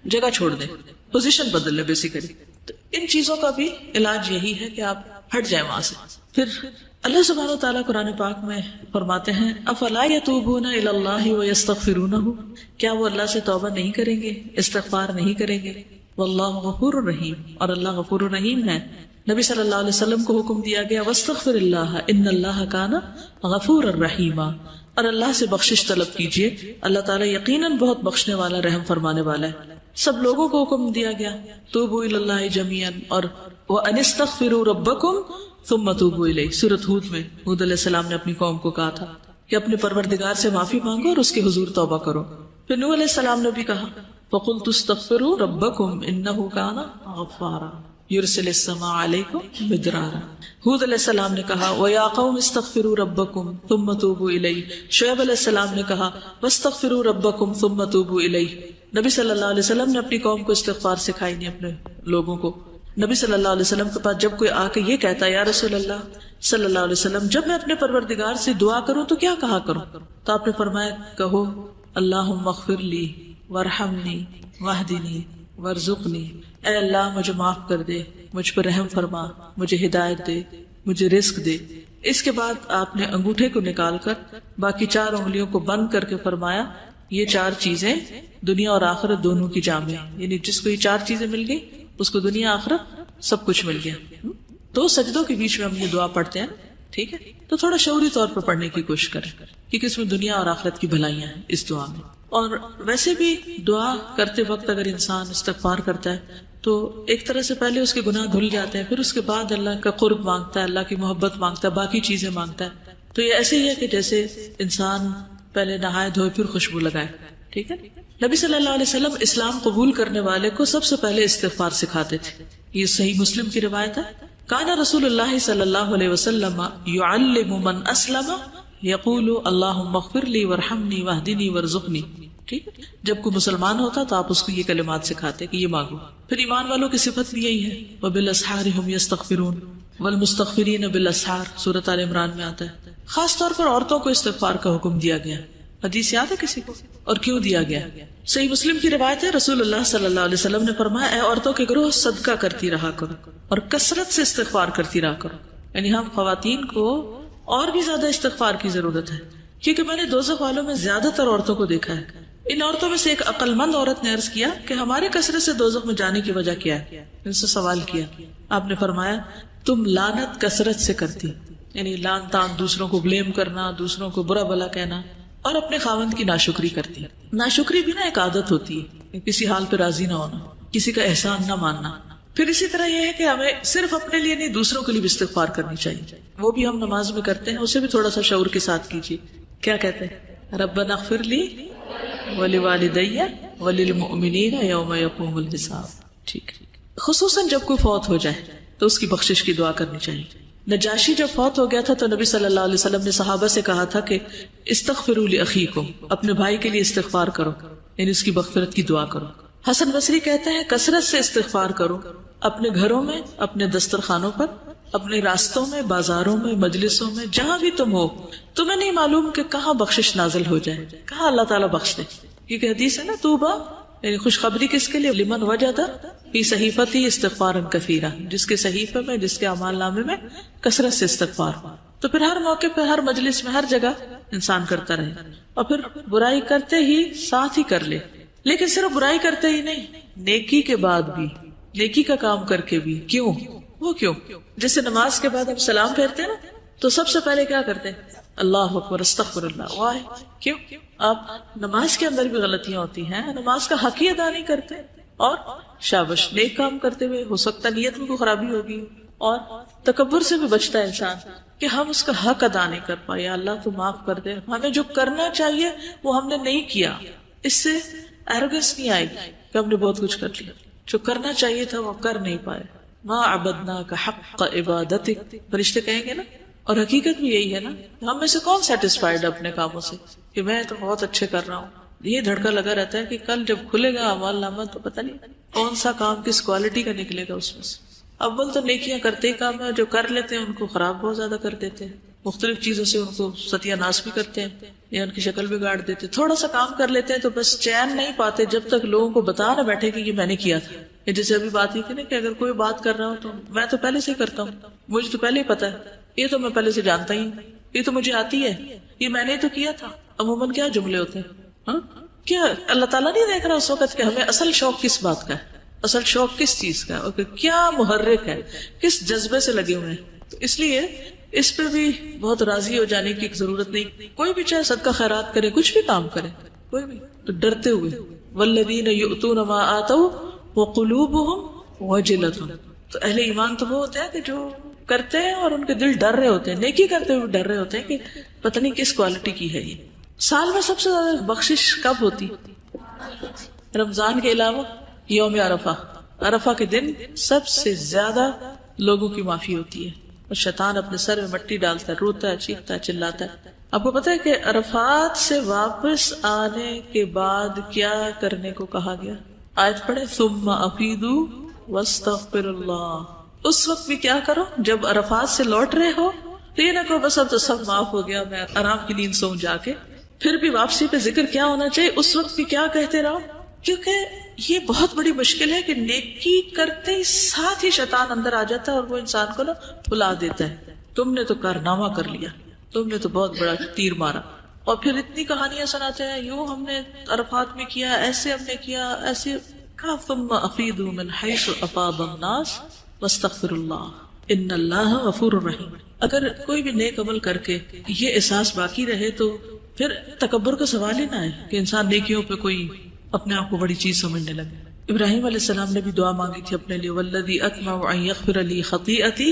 جگہ چھوڑ دیں, پوزیشن بدل لیں بیسیکلی. تو ان چیزوں کا بھی علاج یہی ہے کہ آپ ہٹ جائیں وہاں سے. پھر اللہ سبحانہ و تعالیٰ قرآن پاک میں فرماتے ہیں افلا یتوبون الی اللہ ویستغفرونہ, کیا وہ اللہ سے توبہ نہیں کریں گے, استغفار نہیں کریں گے؟ واللہ غفور الرحیم, اور اللہ غفور الرحیم ہے. نبی صلی اللہ علیہ وسلم کو حکم دیا گیا واستغفر اللہ ان اللہ کان غفور الرحیم, اور اللہ سے بخشش طلب کیجیے, اللہ تعالیٰ یقیناً بہت بخشنے والا رحم فرمانے والا ہے. سب لوگوں کو حکم دیا گیا توبوا الی اللہ جمیعا, اور وان استغفروا ربکم ثم توبوا الیہ. سورۃ ہود میں ہود علیہ السلام نے اپنی قوم کو کہا تھا کہ اپنے پروردگار سے معافی مانگو اور اس کے حضور توبہ کرو. پھر نوح علیہ السلام نے بھی کہا فقلت استغفروا ربکم انہ کان غفارا یرسل السماء علیکم مدرارا. ہود علیہ السلام نے کہا وَيَا قَوْمِ اسْتَغْفِرُوا رَبَّكُمْ ثُمَّ تُوبُوا إِلَيْهِ. شعیب علیہ السلام نے کہا وَاسْتَغْفِرُوا رَبَّكُمْ ثُمَّ تُوبُوا إِلَيْهِ. نبی صلی اللہ علیہ وسلم نے اپنی قوم کو استغفار سکھائی نہیں, اپنے لوگوں کو. نبی صلی اللہ علیہ وسلم کے پاس جب کوئی آ کے یہ کہتا ہے یا رسول اللہ صلی اللہ علیہ وسلم جب میں اپنے پروردگار سے دعا کروں تو کیا کہا کروں؟ تو آپ نے فرمایا کہو اللہم اغفر لی وارحمنی واہدنی وارزقنی, اے اللہ مجھے معاف کر دے, مجھ پر رحم فرما, مجھے ہدایت دے, مجھے رزق دے. اس کے بعد آپ نے انگوٹھے کو نکال کر باقی 4 انگلیوں کو بند کر کے فرمایا یہ 4 چیزیں دنیا اور آخرت دونوں کی جامع ہیں, یعنی جس کو یہ 4 چیزیں مل گئی اس کو دنیا آخرت سب کچھ مل گیا. 2 سجدوں کے بیچ میں ہم یہ دعا پڑھتے ہیں, ٹھیک ہے؟ تو تھوڑا شعوری طور پر پڑھنے کی کوشش کریں کیونکہ اس میں دنیا اور آخرت کی بھلائیاں ہیں اس دعا میں. اور ویسے بھی دعا کرتے وقت اگر انسان استغفار کرتا ہے تو ایک طرح سے پہلے اس کے گناہ دھل جاتے ہیں, پھر اس کے بعد اللہ کا قرب مانگتا ہے, اللہ کی محبت مانگتا ہے, باقی چیزیں مانگتا ہے. تو یہ ایسے ہی ہے کہ جیسے انسان پہلے نہائے دھوئے پھر خوشبو لگائے, ٹھیک ہے؟ نبی صلی اللہ علیہ وسلم اسلام قبول کرنے والے کو سب سے پہلے استغفار سکھاتے تھے. یہ صحیح مسلم کی روایت ہے. کان رسول اللہ صلی اللہ علیہ وسلم یعلم من اسلم یقول اللہم اغفر لی وارحمنی واہدنی وارزقنی. ٹھیک ہے, جب کوئی مسلمان ہوتا تو آپ اس کو یہ کلمات سکھاتے کہ یہ مانگو. پھر ایمان والوں کی صفت بھی یہی ہے وبالاسحار هم یستغفرون والمستغفرین بالاسحار, سورۃ آل عمران میں آتا ہے. خاص طور پر عورتوں کو استغفار کا حکم دیا گیا. حدیث یاد ہے کسی کو؟ اور کیوں دیا گیا؟ صحیح مسلم کی روایت ہے رسول اللہ صلی اللہ علیہ وسلم نے فرمایا اے عورتوں کے گروہ صدقہ کرتی رہا کرو اور کثرت سے استغفار کرتی رہا کرو. یعنی ہم خواتین کو اور بھی زیادہ استغفار کی ضرورت ہے کیونکہ میں نے دوزخ والوں میں زیادہ تر عورتوں کو دیکھا ہے. ان عورتوں میں سے ایک عقل مند عورت نے عرض کیا کہ ہمارے کثرت سے دوزخ میں جانے کی وجہ کیا ہے؟ ان سے سوال کیا. آپ نے فرمایا تم لعنت کثرت سے کرتی, یعنی لعن تان, دوسروں کو بلیم کرنا, دوسروں کو برا بھلا کہنا, اور اپنے خاوند کی ناشکری کرتی. ناشکری بھی نا ایک عادت ہوتی ہے, کسی حال پہ راضی نہ ہونا, کسی کا احسان نہ ماننا. پھر اسی طرح یہ ہے کہ ہمیں صرف اپنے لیے نہیں دوسروں کے لیے بھی استغفار کرنی چاہیے. وہ بھی ہم نماز میں کرتے ہیں, اسے بھی تھوڑا سا شعور کے ساتھ کیجیے. کیا کہتے ہیں؟ ربنا اغفر لی ولوالدی وللمؤمنین یوم یقوم الحساب. ٹھیک, خصوصاً جب کوئی فوت ہو جائے تو اس کی بخشش کی دعا کرنی چاہیے. نجاشی جب فوت ہو گیا تھا تو نبی صلی اللہ علیہ وسلم نے صحابہ سے کہا تھا کہ استغفروا لاخیکم, اپنے بھائی کے لیے استغفار کرو, یعنی اس کی مغفرت کی دعا کرو. حسن بصری کہتے ہیں کثرت سے استغفار کرو, اپنے گھروں میں, اپنے دسترخوانوں پر, اپنے راستوں میں, بازاروں میں, مجلسوں میں, جہاں بھی تم ہو. تمہیں نہیں معلوم کہ کہاں بخشش نازل ہو جائے, کہاں اللہ تعالیٰ بخش دے. کیونکہ حدیث ہے نا توبہ, یعنی خوشخبری کس کے لیے؟ لمن وجد فی صحیفتی استغفارا کثیرا, جس کے صحیفے میں, جس کے اعمال نامے میں کثرت سے استغفار. تو پھر ہر موقع پہ, ہر مجلس میں, ہر جگہ انسان کرتا رہے, اور پھر برائی کرتے ہی ساتھ ہی کر لے, لیکن صرف برائی کرتے ہی نہیں، نیکی کے بعد بھی، نیکی کا کام کر کے بھی. کیوں؟ وہ کیوں؟ جیسے نماز کے بعد ہم سلام پھیرتے ہیں نا، تو سب سے پہلے کیا کرتے ہیں؟ اللہ اکبر، استغفر اللہ. واہ، کیوں؟ آپ نماز کے اندر بھی غلطیاں ہوتی ہیں، نماز کا حق ہی ادا نہیں کرتے، اور شابش، نیک کام کرتے ہوئے ہو سکتا نیت میں کوئی خرابی ہوگی، اور تکبر سے بھی بچتا ہے انسان کہ ہم اس کا حق ادا نہیں کر پائے. یا اللہ تو معاف کر دے، ہمیں جو کرنا چاہیے وہ ہم نے نہیں کیا. اس سے ایروگنس نہیں آئے گی کہ ہم نے بہت کچھ کر لیا، جو کرنا چاہیے تھا وہ کر نہیں پائے. ما عبدناک حق عبادتک، فرشتے کہیں گے نا. اور حقیقت بھی یہی ہے نا، ہم میں سے کون سیٹسفائیڈ اپنے کاموں سے کہ میں تو بہت اچھے کر رہا ہوں. یہ دھڑکا لگا رہتا ہے کہ کل جب کھلے گا اعمال نامہ تو پتہ نہیں کون سا کام کس کوالٹی کا نکلے گا اس میں سے. اول تو نیکیاں کرتے ہی کام ہے، جو کر لیتے ہیں ان کو خراب بہت زیادہ کر دیتے ہیں، مختلف چیزوں سے ان کو ستیہ ناش بھی کرتے ہیں یا ان کی شکل بگاڑ دیتے. تھوڑا سا کام کر لیتے ہیں تو بس چین نہیں پاتے جب تک لوگوں کو بتا نہ بیٹھے کہ یہ میں نے کیا تھا. یہ جیسے ابھی بات یہ تھی نا کہ اگر کوئی بات کر رہا ہوں تو میں تو پہلے سے ہی کرتا ہوں، مجھے تو پہلے ہی پتا ہے، یہ تو میں پہلے سے جانتا ہی، یہ تو مجھے آتی ہے، یہ میں نے تو کیا تھا. عموماً کیا جملے ہوتے ہیں، کیا اللہ تعالیٰ نہیں دیکھ رہا اس وقت کہ ہمیں اصل شوق کس بات کا ہے، اصل شوق کس چیز کا ہے، کیا محرک ہے، کس جذبے سے لگے ہوئے ہیں. تو اس لیے اس پہ بھی بہت راضی ہو جانے کی ضرورت نہیں. کوئی بھی چاہے صدقہ خیرات کرے، کچھ بھی کام کرے، کوئی بھی، تو ڈرتے ہوئے. والذین یؤتون ما آتوا وقلوبهم وجلة. تو اہل ایمان تو وہ ہوتے ہیں کہ جو کرتے ہیں اور ان کے دل ڈر رہے ہوتے ہیں، نیکی کرتے ہوئے ڈر رہے ہوتے ہیں کہ پتہ نہیں کس کوالٹی کی ہے. یہ سال میں سب سے زیادہ بخشش کب ہوتی؟ رمضان کے علاوہ یوم عرفہ. عرفہ کے دن سب سے زیادہ لوگوں کی معافی ہوتی ہے، اور شیطان اپنے سر میں مٹی ڈالتا ہے، روتا ہے، چیختا ہے، چلاتا ہے. آپ کو پتا ہے کہ عرفات سے واپس آنے کے بعد کیا کرنے کو کہا گیا؟ آیت پڑھے، ثم افیدوا واستغفر اللہ. اس وقت بھی کیا کرو جب عرفات سے لوٹ رہے ہو تو یہ نہ کہو بس اب تو سب معاف ہو گیا، میں آرام کی نیند سو جا کے. پھر بھی واپسی پہ ذکر کیا ہونا چاہیے؟ اس وقت بھی کیا کہتے رہو، کیونکہ یہ بہت بڑی مشکل ہے کہ نیکی کرتے ہی ساتھ ہی شیطان اندر آ جاتا ہے اور وہ انسان کو نا بلا دیتا ہے. تم نے تو کارنامہ کر لیا، تم نے تو بہت بڑا تیر مارا، اور پھر اتنی کہانیاں سناتے ہیں، یوں ہم نے عرفات میں کیا، ایسے ہم نے کیا، ایسے. ثم افیدوا من حیث افاض الناس واستغفر اللہ ان اللہ غفور رحیم. اگر کوئی بھی نیک عمل کر کے یہ احساس باقی رہے تو پھر تکبر کا سوال ہی نہ ہے کہ انسان نیکیوں پہ کوئی اپنے آپ کو بڑی چیز سمجھنے لگے. ابراہیم علیہ السلام نے بھی دعا مانگی تھی اپنے لیے، والذی اطمع ان یغفر لی خطیئتی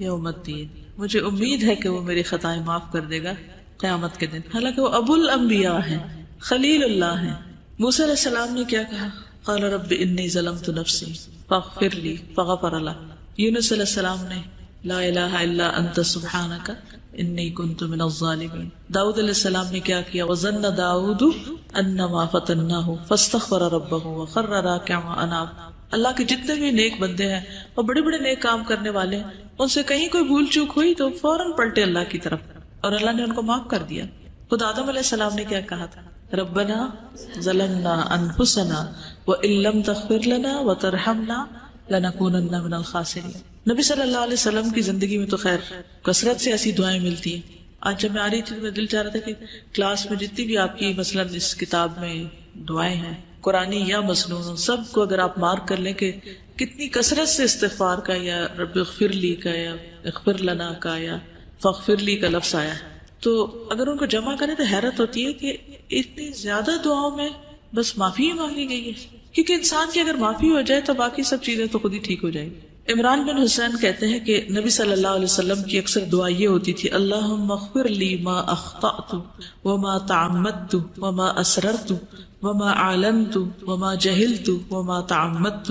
یوم الدین. مجھے امید ہے کہ وہ میری خطائیں معاف کر دے گا قیامت کے دن. حالانکہ وہ ابو الانبیاء ہیں، خلیل اللہ ہیں. موسیٰ علیہ السلام نے کیا کہا؟ قال رب انی ظلمت نفسی فاغفر لی فغفر له. یونس علیہ السلام نے لا الہ الا انت سبحانک انی کنت من الظالمین. داؤد علیہ السلام نے کیا کیا؟ وظن داؤد انما فتناہ فاستغفر ربہ وخر راکعا واناب. اللہ کے جتنے بھی نیک بندے ہیں اور بڑے بڑے نیک کام کرنے والے ہیں، ان سے کہیں کوئی بھول چوک ہوئی تو فوراً پلٹے اللہ کی طرف، اور اللہ نے ان کو معاف کر دیا. خود آدم علیہ السلام نے کیا کہا تھا؟ ربنا ظلمنا انفسنا وان لم تغفر لنا وترحمنا لنکونن من الخاسرین. نبی صلی اللہ علیہ وسلم کی زندگی میں تو خیر کثرت سے ایسی دعائیں ملتی ہیں. آج جب میں آ رہی تھی تو میں دل چاہ رہا تھا کہ کلاس میں جتنی بھی آپ کی مثلا اس کتاب میں دعائیں ہیں قرآنی یا مسنون، سب کو اگر آپ مارک کر لیں کہ کتنی کثرت سے استغفار کا یا رب اغفر لی کا یا اغفر لنا کا یا فاغفر لی کا لفظ آیا ہے، تو اگر ان کو جمع کریں تو حیرت ہوتی ہے کہ اتنی زیادہ دعاؤں میں بس معافی ہی مانگی گئی ہے. کیونکہ انسان کی اگر معافی ہو جائے تو باقی سب چیزیں تو خود ہی ٹھیک ہو جائیں گی. عمران بن حسین کہتے ہیں کہ نبی صلی اللہ علیہ وسلم کی اکثر دعا یہ ہوتی تھی، اللہم اغفر لی ما اخطأت وما تعمدت وما اسررت وما اعلنت وما جہلت وما تعمدت.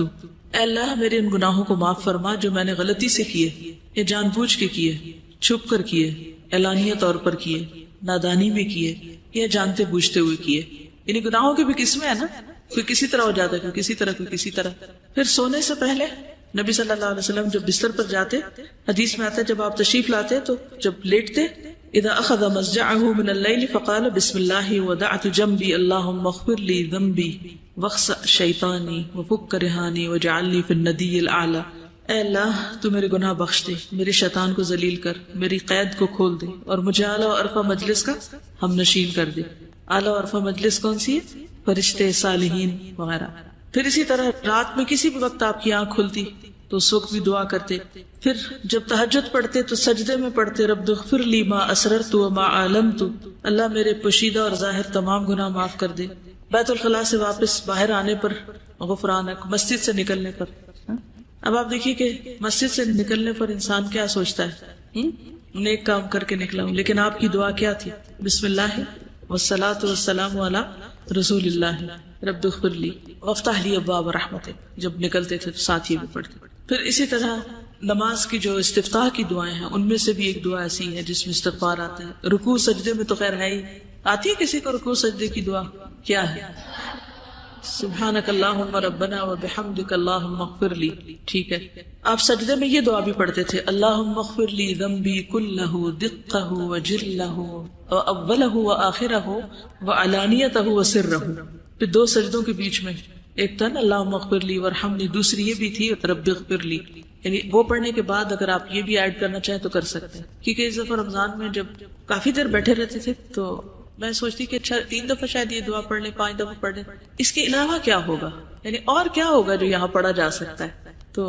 اے اللہ میرے ان گناہوں کو معاف فرما جو میں نے غلطی سے کیے یا جان بوجھ کے کیے، چھپ کر کیے، اعلانیہ طور پر کیے، نادانی میں کیے یا جانتے بوجھتے ہوئے کیے. یعنی گناہوں کی بھی قسمیں ہیں نا، کوئی کسی طرح ہو جاتا ہے، کوئی کسی طرح، کوئی کسی طرح. پھر سونے سے پہلے نبی صلی اللہ علیہ وسلم جب بستر پر جاتے، حدیث میں آتا ہے جب آپ تشریف لاتے تو جب لیٹتے، اذا اخذ مضجعه من الليل فقال بسم الله وضعت جنبي اللهم اغفر لي ذنبي واخسأ شیطانی وفک رہانی واجعل لي في الندی الاعلی. اے اللہ تو میرے گناہ بخش دے، میرے شیطان کو ذلیل کر، میری قید کو کھول دے، اور مجھے اعلیٰ و عرفہ مجلس کا ہم نشین کر دے. اعلیٰ و عرفہ مجلس کون سی ہے؟ فرشتے، صالحین وغیرہ. پھر اسی طرح رات میں کسی بھی وقت آپ کی آنکھ کھلتی تو اس وقت بھی دعا کرتے. پھر جب تہجد پڑھتے تو سجدے میں پڑھتے رب اغفر لی ما اسررت وما اعلنت، اللہ میرے پوشیدہ اور ظاہر تمام گناہ معاف کر دے. بیت الخلاء سے واپس باہر آنے پر غفرانک، مسجد سے نکلنے پر. اب آپ دیکھیے کہ مسجد سے نکلنے پر انسان کیا سوچتا ہے، نیک کام کر کے نکلا ہوں، لیکن آپ کی دعا کیا تھی؟ بسم اللہ والصلاۃ والسلام علی رسول اللہ رب اغفر لی وافتح لی ابواب رحمتک. جب نکلتے تھے تو ساتھ ہی بھی پڑھتے. پھر اسی طرح نماز کی جو استفتاح کی دعائیں ہیں ان میں سے بھی ایک دعا ایسی ہے جس میں استغفار آتا ہے. رکوع سجدے میں تو خیر ہے ہی. آتی ہے کسی کو رکوع سجدے کی دعا؟ کیا ہے؟ سبحانک اللہم ربنا وبحمدک اللہم اغفر لی. ٹھیک ہے، آپ سجدے میں یہ دعا بھی پڑھتے تھے، اللہم اغفر لی ذنبی کلہ دقہ وجلہ واولہ وآخرہ وعلانیتہ وسرہ. پھر دو سجدوں کے بیچ میں ایک تھا نا اللہم اغفر لی ورحمنی، دوسری یہ بھی تھی رب اغفر لی. یعنی وہ پڑھنے کے بعد اگر آپ یہ بھی ایڈ کرنا چاہیں تو کر سکتے ہیں. کیونکہ اس دفعہ رمضان میں جب کافی دیر بیٹھے رہتے تھے تو میں سوچتی کہ اچھا 3 دفعہ شاید یہ دعا پڑھ لیں، 5 دفعہ پڑھ لیں، اس کے علاوہ کیا ہوگا، یعنی اور کیا ہوگا جو یہاں پڑھا جا سکتا ہے. تو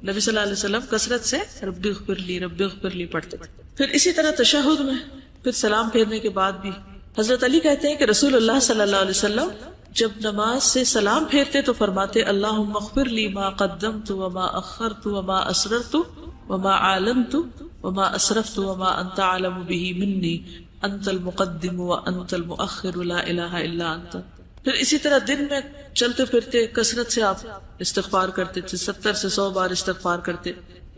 نبی صلی اللہ علیہ وسلم کثرت سے رب اغفر لی پڑھتے. پھر اسی طرح تشہد میں پھر سلام پھیرنے کے بعد بھی حضرت علی کہتے ہیں کہ رسول اللہ صلی اللہ علیہ وسلم جب نماز سے سلام پھیرتے تو فرماتے اللہم اغفر لی ما قدمت وما اخرت وما اسررت وما اعلنت وما اسرفت وما انت اعلم به منی انت المقدم وانت المؤخر لا الہ الا انت. پھر اسی طرح دن میں چلتے پھرتے کثرت سے آپ استغفار کرتے تھے، 70 سے 100 بار استغفار کرتے.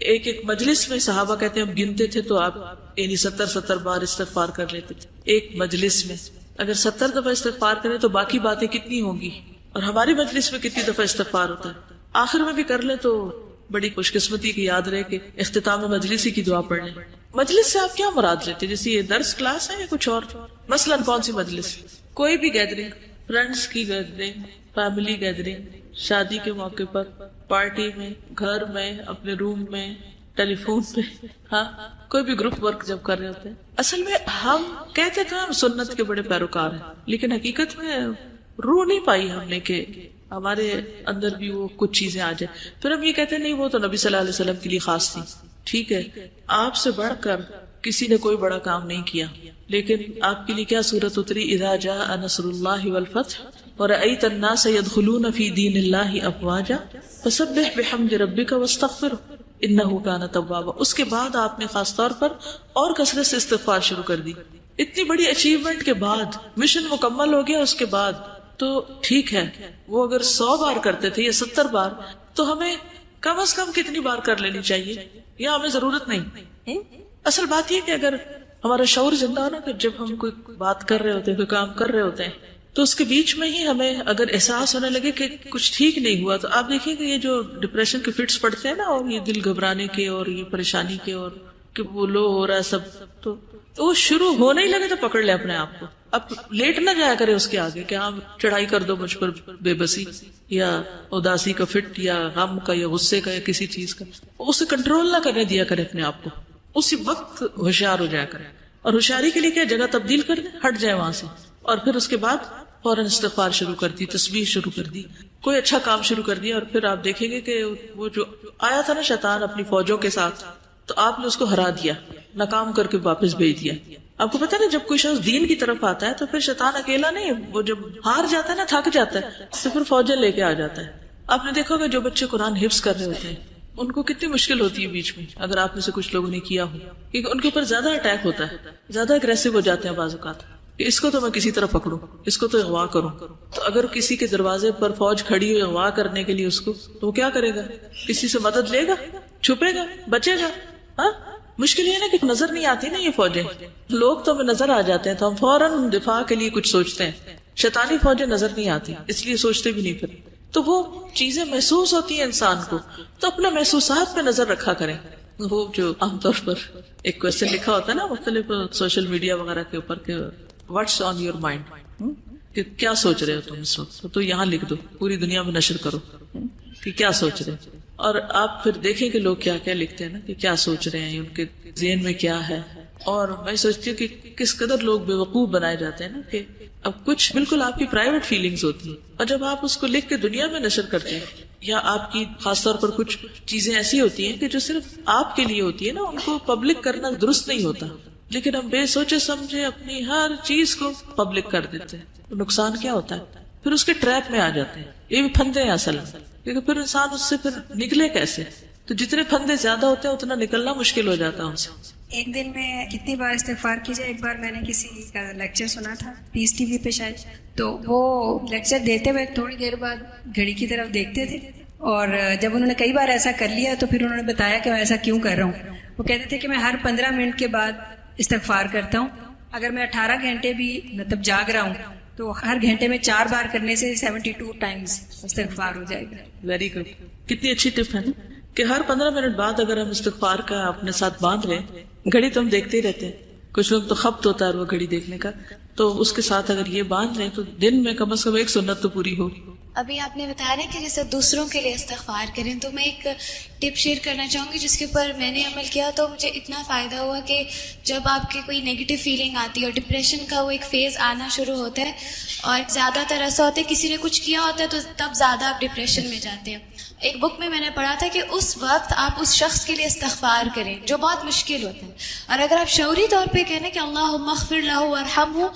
ایک مجلس میں صحابہ کہتے ہیں ہم گنتے تھے تو آپ یعنی 70 بار استغفار کر لیتے تھے ایک مجلس میں. اگر 70 دفعہ استغفار کریں تو باقی باتیں کتنی ہوں گی، اور ہماری مجلس میں کتنی دفعہ استغفار ہوتا ہے. آخر میں بھی کر لیں تو بڑی خوش قسمتی کی یاد رہے کہ اختتام مجلس ہی کی دعا پڑھ لیں. مجلس سے آپ کیا مراد لیتے، جیسے یہ درس کلاس ہے یا کچھ اور؟ مثلا کون سی مجلس؟ کوئی بھی گیدرنگ، فرینڈس کی گیدرنگ، فیملی گیدرنگ، شادی کے موقع پر، پارٹی میں، گھر میں، اپنے روم میں، ٹیلی فون پہ، ہاں کوئی بھی گروپ ورک جب کر رہے ہوتے ہیں. اصل میں ہم کہتے تھے ہم سنت کے بڑے پیروکار ہیں، لیکن حقیقت میں روح نہیں پائی ہم نے کہ ہمارے اندر بھی وہ کچھ چیزیں آ جائیں. پھر ہم یہ کہتے ہیں نہیں وہ تو نبی صلی اللہ علیہ وسلم کے لیے خاص تھی. ٹھیک ہے، آپ سے بڑھ کر کسی نے کوئی بڑا کام نہیں کیا، لیکن آپ کے لیے کیا صورت اتری؟ اذا جاء نصر اللہ والفتح ورأیت الناس يدخلون فی دین اللہ افواجا فسبح بحمد ربک واستغفرہ انہ کان توابا. اس کے بعد آپ نے خاص طور پر اور کثرت سے استغفار شروع کر دی. اتنی بڑی اچیومنٹ کے بعد، مشن مکمل ہو گیا، اس کے بعد تو ٹھیک ہے وہ اگر 100 بار کرتے تھے یا 70 بار تو ہمیں کم از کم کتنی بار کر لینی چاہیے، یا ہمیں ضرورت نہیں. اصل بات یہ کہ اگر ہمارا شعور زندہ ہو نا، کہ جب ہم کوئی بات کر رہے ہوتے ہیں، کوئی کام کر رہے ہوتے ہیں، تو اس کے بیچ میں ہی ہمیں اگر احساس ہونے لگے کہ کچھ ٹھیک نہیں ہوا، تو آپ دیکھیں کہ یہ جو ڈپریشن کے فٹس پڑتے ہیں نا، اور یہ دل گھبرانے کے اور یہ پریشانی کے اور کہ وہ لو ہو رہا ہے سب، تو وہ شروع ہونے ہی لگے تو پکڑ لے اپنے آپ کو. اب لیٹ نہ جایا کرے اس کے آگے کہ ہاں چڑھائی کر دو مجھ پر بے بسی یا اداسی کا فٹ یا غم کا یا غصے کا یا کسی چیز کا، اسے کنٹرول نہ کرنے دیا کرے اپنے آپ کو. اسی وقت ہوشیار ہو جایا کرے. اور ہوشیاری کے لیے کیا، جگہ تبدیل کر دیں، ہٹ جائے وہاں سے، اور پھر اس کے بعد فوراً استغفار شروع کر دی، تسبیح شروع کر دی، کوئی اچھا کام شروع کر دیا. اور پھر آپ دیکھیں گے کہ وہ جو آیا تھا نا شیطان اپنی فوجوں کے ساتھ، تو آپ نے اس کو ہرا دیا، ناکام کر کے واپس بھیج دیا. آپ کو پتا نا جب کوئی شخص دین کی طرف آتا ہے تو پھر شیطان اکیلا نہیں، وہ جب ہار جاتا ہے نا، تھک جاتا ہے، تو پھر فوجیں لے کے آ جاتا ہے. آپ نے دیکھا ہوگا جو بچے قرآن حفظ کر رہے ہوتے ہیں ان کو کتنی مشکل ہوتی ہے بیچ میں، اگر آپ میں سے کچھ لوگوں نے کیا ہو، کیونکہ ان کے اوپر زیادہ اٹیک ہوتا ہے، زیادہ اگریسو ہو جاتے ہیں بعض اوقات. اس کو تو میں کسی طرح پکڑوں، اس کو تو اغوا کروں. تو اگر کسی کے دروازے پر فوج کھڑی ہوئی اغوا کرنے کے لیے اس کو، تو وہ کیا کرے گا؟ کسی سے مدد لے گا، چھپے گا، بچے گا؟ ہاں مشکل یہ نا کہ نظر نہیں آتی نا یہ فوجیں، لوگ تو ہمیں نظر آ جاتے ہیں تو ہم فوراً دفاع کے لیے کچھ سوچتے ہیں. شیطانی فوجیں نظر نہیں آتی، اس لیے سوچتے بھی نہیں. پھر تو وہ چیزیں محسوس ہوتی ہیں انسان کو، تو اپنے محسوسات پہ نظر رکھا کریں. وہ جو عام طور پر ایک کوشچن لکھا ہوتا ہے نا مختلف سوشل میڈیا وغیرہ کے اوپر کہ واٹس آن یور مائنڈ، کہ کیا سوچ رہے ہو تم اس وقت، تو یہاں لکھ دو، پوری دنیا میں نشر کرو کہ کیا سوچ رہے ہیں. اور آپ پھر دیکھیں کہ لوگ کیا کیا لکھتے ہیں نا، کہ کیا سوچ رہے ہیں، ان کے ذہن میں کیا ہے. اور میں سوچتی ہوں کہ کس قدر لوگ بے وقوف بنائے جاتے ہیں نا، کہ اب کچھ بالکل آپ کی پرائیویٹ فیلنگز ہوتی ہیں، اور جب آپ اس کو لکھ کے دنیا میں نشر کرتے ہیں، یا آپ کی خاص طور پر کچھ چیزیں ایسی ہوتی ہیں کہ جو صرف آپ کے لیے ہوتی ہے نا، ان کو پبلک کرنا درست نہیں ہوتا، لیکن ہم بے سوچے سمجھے اپنی ہر چیز کو پبلک کر دیتے ہیں. تو نقصان کیا ہوتا ہے؟ پھر اس کے ٹریپ میں آ جاتے ہیں. یہ بھی پھندے ہیں اصل میں، کیونکہ پھر انسان اس سے پھر نکلے کیسے؟ تو جتنے پھندے زیادہ ہوتے ہیں اتنا نکلنا مشکل ہو جاتا ہے ان سے. ایک دن میں کتنی بار استغفار کی جائے. ایک بار میں نے کسی کا لیکچر سنا تھا پیس ٹی وی پہ شاید، تو وہ لیکچر دیتے ہوئے تھوڑی دیر بعد گھڑی کی طرف دیکھتے تھے، اور جب انہوں نے کئی بار ایسا کر لیا تو پھر انہوں نے بتایا کہ میں ایسا کیوں کر رہا ہوں. وہ کہتے تھے کہ میں ہر 15 منٹ کے بعد استغفار کرتا ہوں. اگر میں 18 گھنٹے بھی مطلب جاگ رہا ہوں تو ہر گھنٹے میں 4 بار کرنے سے 72 ٹائمز استغفار ہو جائے گا. Very good. کتنی اچھی ٹپ ہے نا کہ ہر 15 منٹ بعد اگر ہم استغفار کا اپنے ساتھ باندھ لیں. گھڑی تو ہم دیکھتے ہی رہتے ہیں، کچھ لوگ تو خبط ہوتا ہے وہ گھڑی دیکھنے کا، تو اس کے ساتھ اگر یہ باندھ لیں تو دن میں کم از کم ایک سنت تو پوری ہو. ابھی آپ نے بتایا نا کہ جیسے دوسروں کے لیے استغفار کریں، تو میں ایک ٹپ شیئر کرنا چاہوں گی جس کے اوپر میں نے عمل کیا تو مجھے اتنا فائدہ ہوا کہ جب آپ کی کوئی نیگیٹو فیلنگ آتی ہے اور ڈپریشن کا وہ ایک فیز آنا شروع ہوتا ہے، اور زیادہ تر ایسا ہوتا ہے کسی نے کچھ کیا ہوتا ہے تو تب زیادہ آپ ڈپریشن میں جاتے ہیں. ایک بک میں نے پڑھا تھا کہ اس وقت آپ اس شخص کے لیے استغفار کریں جو بہت مشکل ہوتا ہے، اور اگر آپ شعوری طور پہ کہنے کہ اللہم اغفر لہ وارحمہ،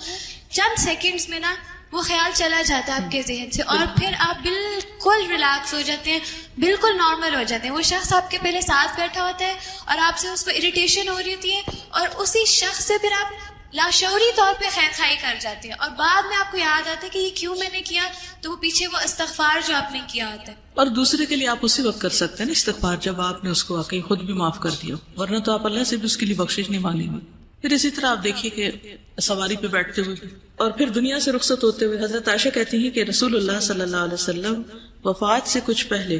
چند سیکنڈز میں نا وہ خیال چلا جاتا ہے آپ کے ذہن سے، اور پھر آپ بالکل ریلیکس ہو جاتے ہیں، بالکل نارمل ہو جاتے ہیں. وہ شخص آپ کے پہلے ساتھ بیٹھا ہوتا ہے اور آپ سے اس کو اریٹیشن ہو رہی ہوتی ہے، اور اسی شخص سے پھر آپ لاشعوری طور پہ خیر خواہی کر جاتے ہیں، اور بعد میں آپ کو یاد آتا ہے کہ یہ کیوں میں نے کیا، تو وہ پیچھے وہ استغفار جو آپ نے کیا ہوتا ہے. اور دوسرے کے لیے آپ اسی وقت کر سکتے ہیں نا استغفار جب آپ نے اس کو واقعی خود بھی معاف کر دیا، ورنہ تو آپ اللہ سے بھی اس کے لیے بخشش نہیں مانگیں گے. پھر اسی طرح آپ دیکھیے کہ سواری پہ بیٹھتے ہوئے اور پھر دنیا سے رخصت ہوتے ہوئے حضرت عائشہ کہتی ہیں کہ رسول اللہ صلی اللہ علیہ وسلم وفات سے کچھ پہلے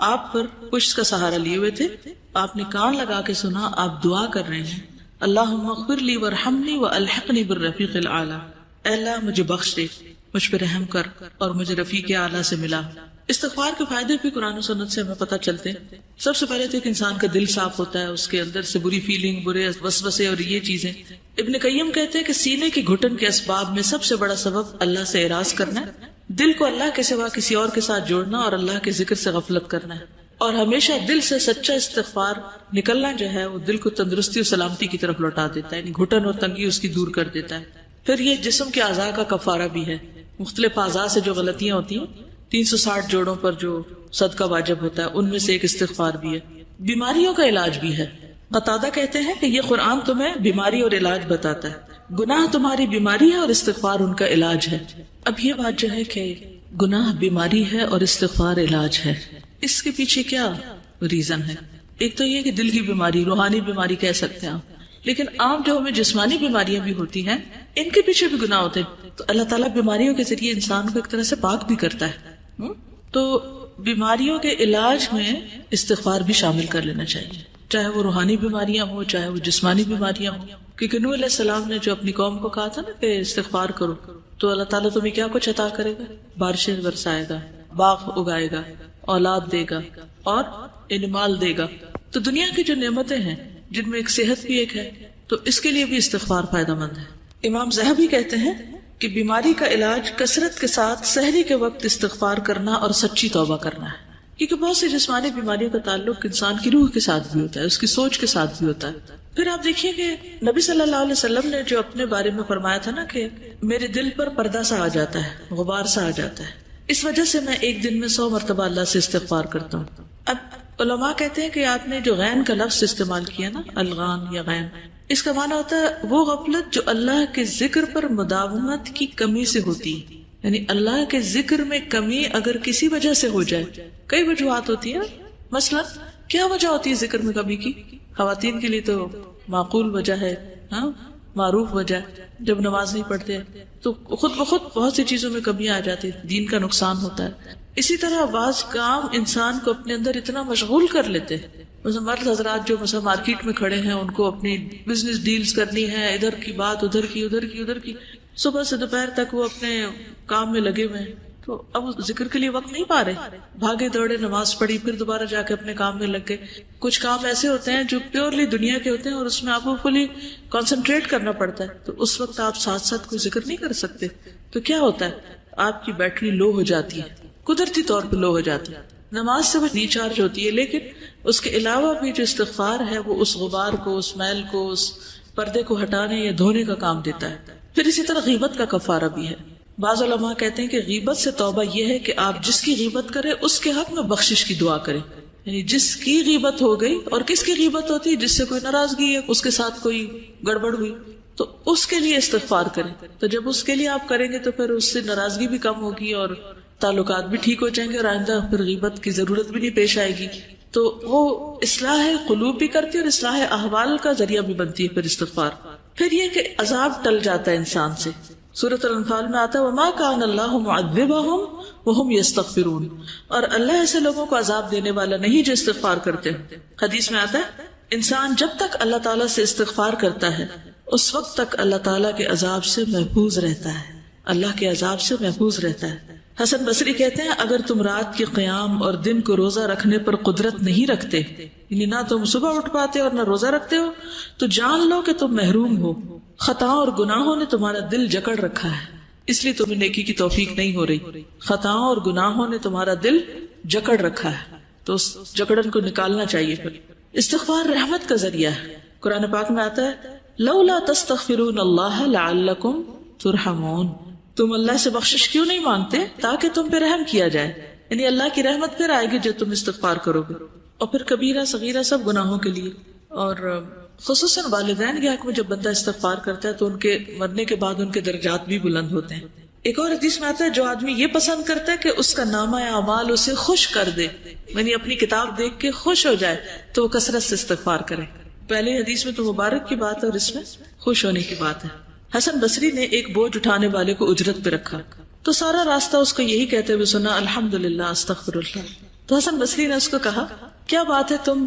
آپ پر پشت کا سہارا لیے ہوئے تھے. آپ نے کان لگا کے سنا آپ دعا کر رہے ہیں، اللہم اغفر لی وارحمنی والحقنی بالرفیق الاعلی، اے اللہ مجھے بخش دے، مجھ پہ رحم کر اور مجھے رفیق اعلیٰ سے ملا. استغفار کے فائدے بھی قرآن و سنت سے ہمیں پتہ چلتے ہیں. سب سے پہلے تو ایک انسان کا دل صاف ہوتا ہے، اس کے اندر سے بری فیلنگ، برے وسوسے اور یہ چیزیں. ابن قیم کہتے ہیں کہ سینے کی گھٹن کے اسباب میں سب سے بڑا سبب اللہ سے اعراض کرنا ہے، دل کو اللہ کے سوا کسی اور کے ساتھ جوڑنا اور اللہ کے ذکر سے غفلت کرنا ہے. اور ہمیشہ دل سے سچا استغفار نکلنا جو ہے وہ دل کو تندرستی اور سلامتی کی طرف لوٹا دیتا ہے، یعنی گھٹن اور تنگی اس کی دور کر دیتا ہے. پھر یہ جسم کے اعضاء کا کفارہ بھی ہے. مختلف اعضاء سے جو غلطیاں ہوتی ہیں، 360 جوڑوں پر جو صدقہ واجب ہوتا ہے ان میں سے ایک استغفار بھی ہے. بیماریوں کا علاج بھی ہے. قتادہ کہتے ہیں کہ یہ قرآن تمہیں بیماری اور علاج بتاتا ہے، گناہ تمہاری بیماری ہے اور استغفار ان کا علاج ہے. اب یہ بات جو ہے کہ گناہ بیماری ہے اور استغفار علاج ہے، اس کے پیچھے کیا ریزن ہے؟ ایک تو یہ کہ دل کی بیماری، روحانی بیماری کہہ سکتے ہیں آپ، لیکن عام جو ہمیں جسمانی بیماریاں بھی ہوتی ہیں ان کے پیچھے بھی گناہ ہوتے ہیں. تو اللہ تعالیٰ بیماریوں کے ذریعے انسان کو ایک طرح سے پاک بھی کرتا ہے. تو بیماریوں کے علاج میں استغفار بھی شامل کر لینا چاہیے، چاہے وہ روحانی بیماریاں ہوں چاہے وہ جسمانی بیماریاں ہوں. کیونکہ نوح علیہ السلام نے جو اپنی قوم کو کہا تھا نا کہ استغفار کرو، تو اللہ تعالیٰ تمہیں کیا کچھ عطا کرے گا؟ بارشیں برسائے گا، باغ اگائے گا، اولاد دے گا اور مال دے گا. تو دنیا کی جو نعمتیں ہیں جن میں ایک صحت بھی ایک ہے، تو اس کے لیے بھی استغفار فائدہ مند ہے. امام ذہبی کہتے ہیں کہ بیماری کا علاج کثرت کے ساتھ سحری کے وقت استغفار کرنا اور سچی توبہ کرنا ہے. کیونکہ بہت سی جسمانی بیماریوں کا تعلق انسان کی روح کے ساتھ بھی ہوتا ہے، اس کی سوچ کے ساتھ بھی ہوتا ہے. پھر آپ دیکھیے کہ نبی صلی اللہ علیہ وسلم نے جو اپنے بارے میں فرمایا تھا نا کہ میرے دل پر پردہ سا آ جاتا ہے، غبار سا آ جاتا ہے، اس وجہ سے میں ایک دن میں 100 مرتبہ اللہ سے استغفار کرتا ہوں. اب علماء کہتے ہیں کہ آپ نے جو غین کا لفظ استعمال کیا نا، الغان یا غین، اس کا معنی ہوتا ہے وہ غفلت جو اللہ کے ذکر پر مداومت کی کمی سے ہوتی ہے. یعنی اللہ کے ذکر میں کمی اگر کسی وجہ سے ہو جائے، کئی وجوہات ہوتی ہیں. مثلا کیا وجہ ہوتی ہے ذکر میں کمی کی؟ خواتین کے لیے تو معقول وجہ ہے، معروف وجہ، جب نماز نہیں پڑھتے تو خود بخود بہت سی چیزوں میں کمی آ جاتی ہے، دین کا نقصان ہوتا ہے. اسی طرح بعض کام انسان کو اپنے اندر اتنا مشغول کر لیتے ہیں. مثلا مرد حضرات جو مثلا مارکیٹ میں کھڑے ہیں، ان کو اپنی بزنس ڈیلز کرنی ہے، ادھر کی بات ادھر کی، ادھر کی ادھر کی، صبح سے دوپہر تک وہ اپنے کام میں لگے ہوئے ہیں. تو اب وہ ذکر کے لیے وقت نہیں پا رہے، بھاگے دوڑے نماز پڑھی، پھر دوبارہ جا کے اپنے کام میں لگ گئے. کچھ کام ایسے ہوتے ہیں جو پیورلی دنیا کے ہوتے ہیں اور اس میں آپ کو فلی کانسنٹریٹ کرنا پڑتا ہے، تو اس وقت آپ ساتھ ساتھ کوئی ذکر نہیں کر سکتے. تو کیا ہوتا ہے، آپ کی بیٹری لو ہو جاتی ہے، قدرتی طور پہ لو ہو جاتی ہے. نماز سے وہ ریچارج ہوتی ہے، لیکن اس کے علاوہ بھی جو استغفار ہے وہ اس غبار کو، اس میل کو، اس پردے کو ہٹانے یا دھونے کا کام دیتا ہے. پھر اسی طرح غیبت کا کفارہ بھی ہے. بعض علماء کہتے ہیں کہ غیبت سے توبہ یہ ہے کہ آپ جس کی غیبت کریں اس کے حق میں بخشش کی دعا کریں. یعنی جس کی غیبت ہو گئی، اور کس کی غیبت ہوتی ہے؟ جس سے کوئی ناراضگی ہے، اس کے ساتھ کوئی گڑبڑ ہوئی، تو اس کے لیے استغفار کریں. تو جب اس کے لیے آپ کریں گے تو پھر اس سے ناراضگی بھی کم ہوگی اور تعلقات بھی ٹھیک ہو جائیں گے، اور آئندہ پھر غیبت کی ضرورت بھی نہیں پیش آئے گی. تو وہ اصلاح قلوب بھی کرتی ہے اور اصلاح احوال کا ذریعہ بھی بنتی ہے پھر استغفار. پھر یہ کہ عذاب ٹل جاتا ہے انسان سے. سورۃ الانفال میں آتا ہے وما کان اللہ معذبہم وہم یستغفرون، اور اللہ ایسے لوگوں کو عذاب دینے والا نہیں جو استغفار کرتے ہیں. حدیث میں آتا ہے انسان جب تک اللہ تعالیٰ سے استغفار کرتا ہے اس وقت تک اللہ تعالیٰ کے عذاب سے محفوظ رہتا ہے، اللہ کے عذاب سے محفوظ رہتا ہے. حسن بصری کہتے ہیں اگر تم رات کے قیام اور دن کو روزہ رکھنے پر قدرت نہیں رکھتے، یعنی نہ تم صبح اٹھ پاتے اور نہ روزہ رکھتے ہو، تو جان لو کہ تم محروم ہو. خطاؤں اور گناہوں نے تمہارا دل جکڑ رکھا ہے، اس لیے تمہیں نیکی کی توفیق نہیں ہو رہی. خطاؤں اور گناہوں نے تمہارا دل جکڑ رکھا ہے، تو اس جکڑن کو نکالنا چاہیے. پھر استغفار رحمت کا ذریعہ ہے. قرآن پاک میں آتا ہے لولا تستغفرون اللہ لعلکم ترحمون، تم اللہ سے بخشش کیوں نہیں مانگتے تاکہ تم پہ رحم کیا جائے. یعنی اللہ کی رحمت پھر آئے گی جب تم استغفار کرو گے. اور پھر کبیرہ صغیرہ سب گناہوں کے لیے، اور خصوصاً والدین کے حق میں جب بندہ استغفار کرتا ہے تو ان کے مرنے کے بعد ان کے درجات بھی بلند ہوتے ہیں. ایک اور حدیث میں آتا ہے جو آدمی یہ پسند کرتا ہے کہ اس کا نامہ اعمال اسے خوش کر دے، یعنی اپنی کتاب دیکھ کے خوش ہو جائے، تو وہ کثرت سے استغفار کرے. پہلے حدیث میں تو مبارک کی بات ہے اور اس میں خوش ہونے کی بات ہے. حسن بصری نے ایک بوجھ اٹھانے والے کو اجرت پہ رکھا تو سارا راستہ اس کو یہی کہتے ہوئے سنا الحمدللہ استغفر اللہ. تو حسن بصری نے اس کو کہا کیا بات ہے تم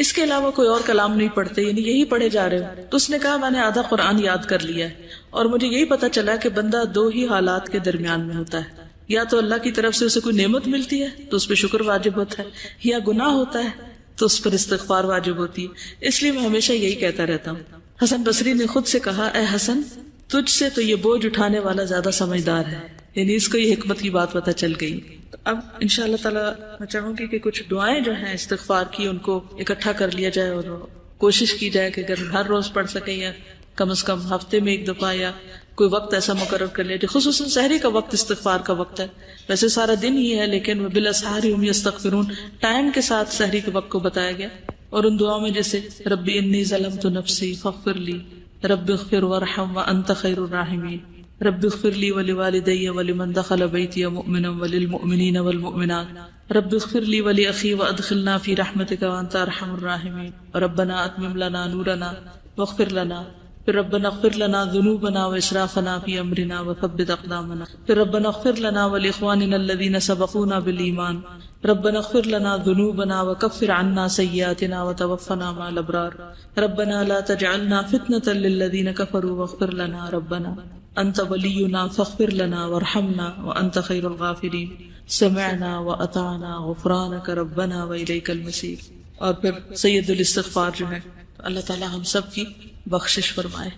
اس کے علاوہ کوئی اور کلام نہیں پڑھتے، یعنی یہی پڑھے جا رہے ہو؟ تو اس نے کہا میں نے آدھا قرآن یاد کر لیا ہے اور مجھے یہی پتا چلا کہ بندہ دو ہی حالات کے درمیان میں ہوتا ہے، یا تو اللہ کی طرف سے اسے کوئی نعمت ملتی ہے تو اس پہ شکر واجب ہوتا ہے، یا گناہ ہوتا ہے تو اس پر استغفار واجب ہوتی ہے. اس لیے میں ہمیشہ یہی کہتا رہتا ہوں. حسن بصری نے خود سے کہا اے حسن تجھ سے تو یہ بوجھ اٹھانے والا زیادہ سمجھدار ہے، یعنی اس کو یہ حکمت کی بات پتہ چل گئی. تو اب انشاءاللہ تعالیٰ میں چاہوں گی کہ کچھ دعائیں جو ہیں استغفار کی ان کو اکٹھا کر لیا جائے اور کوشش کی جائے کہ اگر ہر روز پڑھ سکیں یا کم از کم ہفتے میں ایک دفعہ یا کوئی وقت ایسا مقرر کر لیا جائے. خصوصاً سحری کا وقت استغفار کا وقت ہے، ویسے سارا دن ہی ہے لیکن بالاسحار هم یستغفرون ٹائم کے ساتھ سحری کے وقت کو بتایا گیا. اور ان دعاؤں میں جیسے ربی انی ظلمت نفسی فاغفر لی، رب اغفر وارحم وانت خیر الراحمین، رب اغفر لی ولوالدی ولمن دخل بیتی مؤمنا وللمؤمنین والمؤمنات، رب اغفر لی ولاخی وادخلنا فی رحمتک وانت ارحم الراحمین، ربنا اتمم لنا نورنا واغفر لنا، پھر ربنا اغفر لنا ذنوبنا واسرافنا فی امرنا وثبت اقدامنا، پھر ربنا اغفر لنا ولاخواننا الذین سبقونا بالایمان، ربنا اغفر لنا ذنوبنا وكفر عنا سيئاتنا وتوفنا مع الابرار، ربنا لا تجعلنا فتنة للذين كفروا واغفر لنا ربنا انت ولينا فاغفر لنا وارحمنا وانت خير الغافرين، سمعنا واطعنا غفرانك ربنا واليك المصير. اور پھر سید الاستغفار جو ہے اللہ تعالی ہم سب کی بخشش فرمائے.